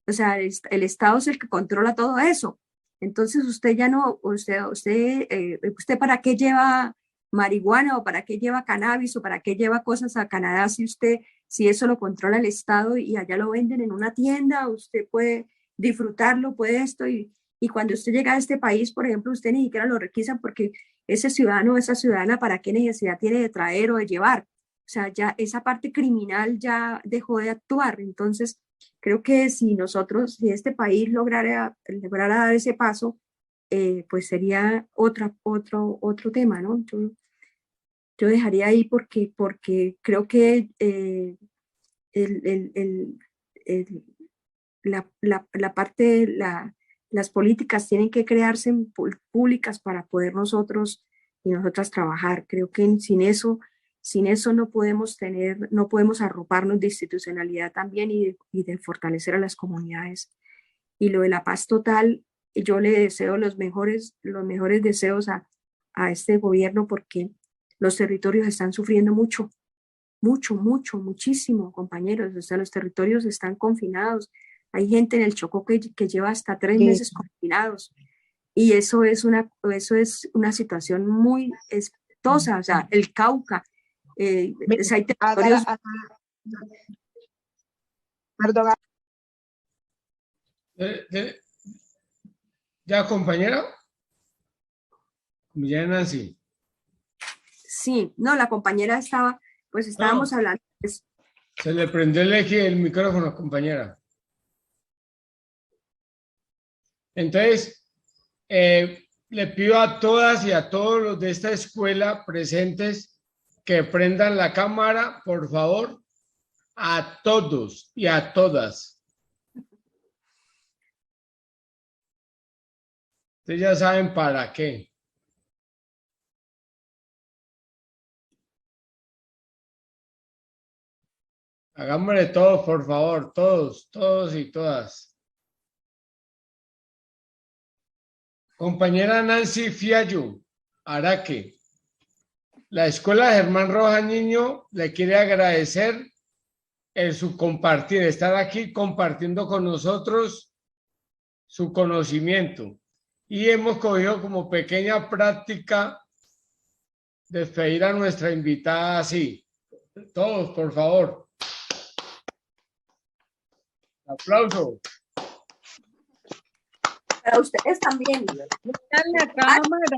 B: O sea, el Estado es el que controla todo eso. Entonces usted ya no, usted ¿para qué lleva marihuana o para qué lleva cannabis o para qué lleva cosas a Canadá si eso lo controla el Estado y allá lo venden en una tienda? Usted puede disfrutarlo, puede esto, y cuando usted llega a este país, por ejemplo, usted ni siquiera lo requisan, porque ese ciudadano o esa ciudadana, ¿para qué necesidad tiene de traer o de llevar? O sea, ya esa parte criminal ya dejó de actuar. Entonces, Creo que si si este país lograra dar ese paso, pues sería otro tema, ¿no? Yo dejaría ahí porque creo que las políticas tienen que crearse públicas para poder nosotros y nosotras trabajar. Creo que sin eso no podemos arroparnos de institucionalidad también y de fortalecer a las comunidades. Y lo de la paz total, yo le deseo los mejores deseos a este gobierno, porque los territorios están sufriendo muchísimo, compañeros. O sea, los territorios están confinados. Hay gente en el Chocó que lleva hasta 3 meses confinados. Y eso es una situación muy espantosa. O sea, el Cauca, hay territorios...
I: Perdón.
A: ¿Ya, compañera? Ya, Nancy.
B: Sí, no, la compañera estábamos hablando.
A: Se le prendió el micrófono, compañera. Entonces, le pido a todas y a todos los de esta escuela presentes que prendan la cámara, por favor, a todos y a todas. Ustedes ya saben para qué. Hagámosle todos, por favor, todos y todas. Compañera Nancy Fiallo, Araque, la Escuela Germán Rojas Niño le quiere agradecer su compartir, estar aquí compartiendo con nosotros su conocimiento. Y hemos cogido como pequeña práctica despedir a nuestra invitada así. Todos, por favor. Aplauso.
B: Para ustedes también.
F: La cámara.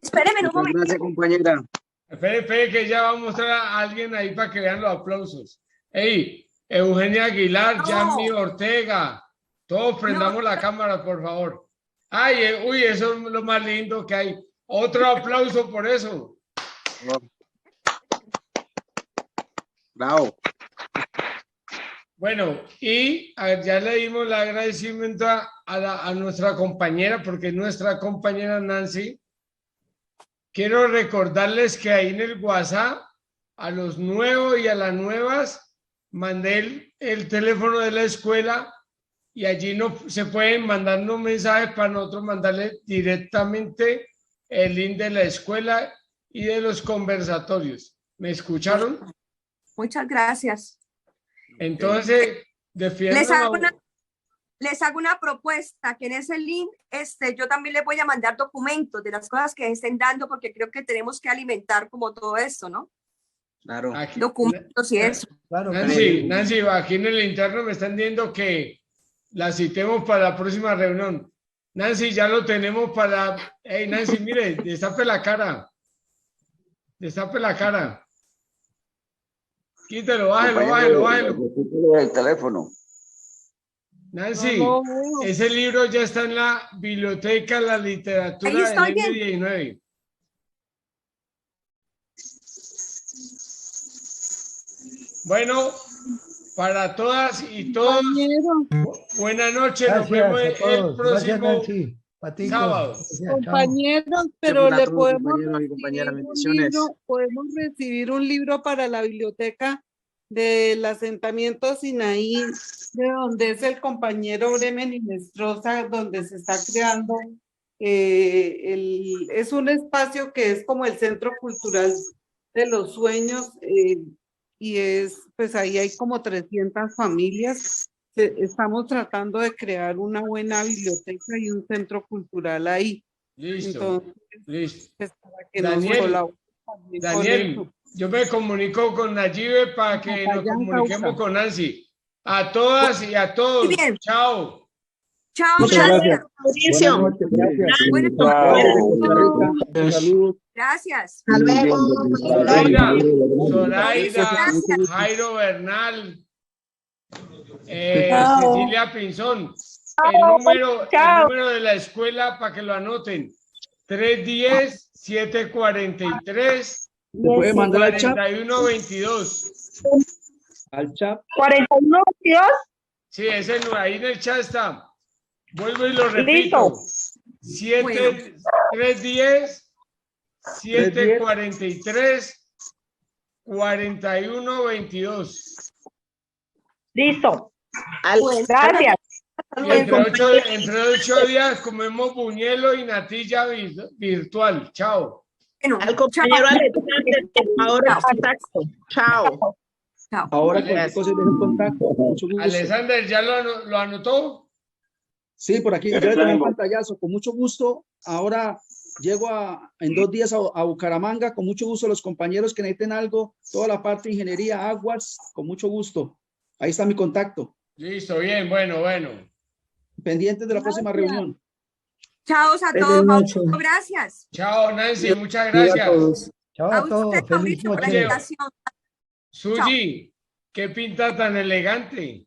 B: Espérenme un momento.
C: Gracias, compañera.
A: Espere, que ya va a mostrar a alguien ahí para que vean los aplausos. Hey, Eugenia Aguilar,
B: No.
A: Yami Ortega, todos prendamos la cámara, por favor. Ay, uy, eso es lo más lindo que hay. Otro aplauso por eso.
C: Bravo.
A: Bueno, y ya le dimos el agradecimiento a nuestra compañera, porque es nuestra compañera Nancy. Quiero recordarles que ahí en el WhatsApp, a los nuevos y a las nuevas, mandé el teléfono de la escuela y allí se pueden mandarnos mensajes para nosotros mandarle directamente el link de la escuela y de los conversatorios. ¿Me escucharon?
B: Muchas gracias.
A: Entonces,
B: Les hago una propuesta, que en ese link yo también les voy a mandar documentos de las cosas que estén dando, porque creo que tenemos que alimentar como todo esto, ¿no?
C: Claro.
A: Aquí,
B: documentos y eso.
G: Claro,
A: Nancy, aquí en el interno me están diciendo que la citemos para la próxima reunión. Nancy, ya lo tenemos para... Hey, Nancy, mire, destape la cara. Destape la cara. Quítelo, bájelo.
J: El teléfono.
A: Nancy,
F: No.
A: ese libro ya está en la biblioteca de la literatura
B: Ahí estoy
A: del
B: bien.
A: M19. Bueno, para todas y todos, buenas noches. Nos vemos el
G: Gracias,
A: próximo
G: Nancy. Patico.
A: sábado.
G: Gracias, chao.
F: Compañeros, pero le podemos
C: Compañeros y compañeras, bendiciones.
F: podemos recibir un libro para la biblioteca del asentamiento Sinaí, de donde es el compañero Bremen Inestrosa, donde se está creando, es un espacio que es como el Centro Cultural de los Sueños, y pues ahí hay como 300 familias. Estamos tratando de crear una buena biblioteca y un centro cultural ahí.
A: Listo.
F: Entonces,
A: Listo.
F: pues, para que nos
A: Daniel,
F: colaboren también con
A: Daniel,
F: eso.
A: yo me comunico con Nayibe para que nos
F: Allá en
A: comuniquemos
F: Cauca.
A: con Nancy. A todas y a todos.
B: Muy bien.
A: Chao.
B: Chao,
H: Muchas gracias.
I: Mauricio.
H: Buenas noches. Gracias.
B: Bueno,
H: Saludos.
B: gracias.
I: Hasta luego.
A: Zoraida,
B: Gracias.
A: Jairo Bernal, Cecilia Pinzón. El número de la escuela para que lo anoten. 310-743.
H: ¿Me puede mandar al chat?
A: 4122.
H: Al chat.
J: 4122.
A: Sí, ahí en el chat está. Vuelvo y lo repito. 310-743-4122.
J: Listo. Gracias.
A: Entre 8 días comemos buñuelo y natilla virtual. Chao.
D: Al compañero Alexander, ahora contacto. Chao.
H: Ahora cualquier cosa dejo en contacto. Mucho gusto.
A: Alexander, ¿ya lo anotó?
H: Sí, por aquí. Yo le tomé un pantallazo. Con mucho gusto. Ahora llego en 2 días a Bucaramanga. Con mucho gusto los compañeros que necesiten algo. Toda la parte de ingeniería, aguas. Con mucho gusto. Ahí está mi contacto.
A: Listo, bien, bueno.
H: Pendientes de la próxima reunión.
B: Chao a todos, Mauricio, gracias.
A: Chao, Nancy, muchas gracias.
G: Chao a todos. Feliz
B: Mauricio, por la
G: noche.
B: invitación.
A: Suji, qué pinta tan elegante.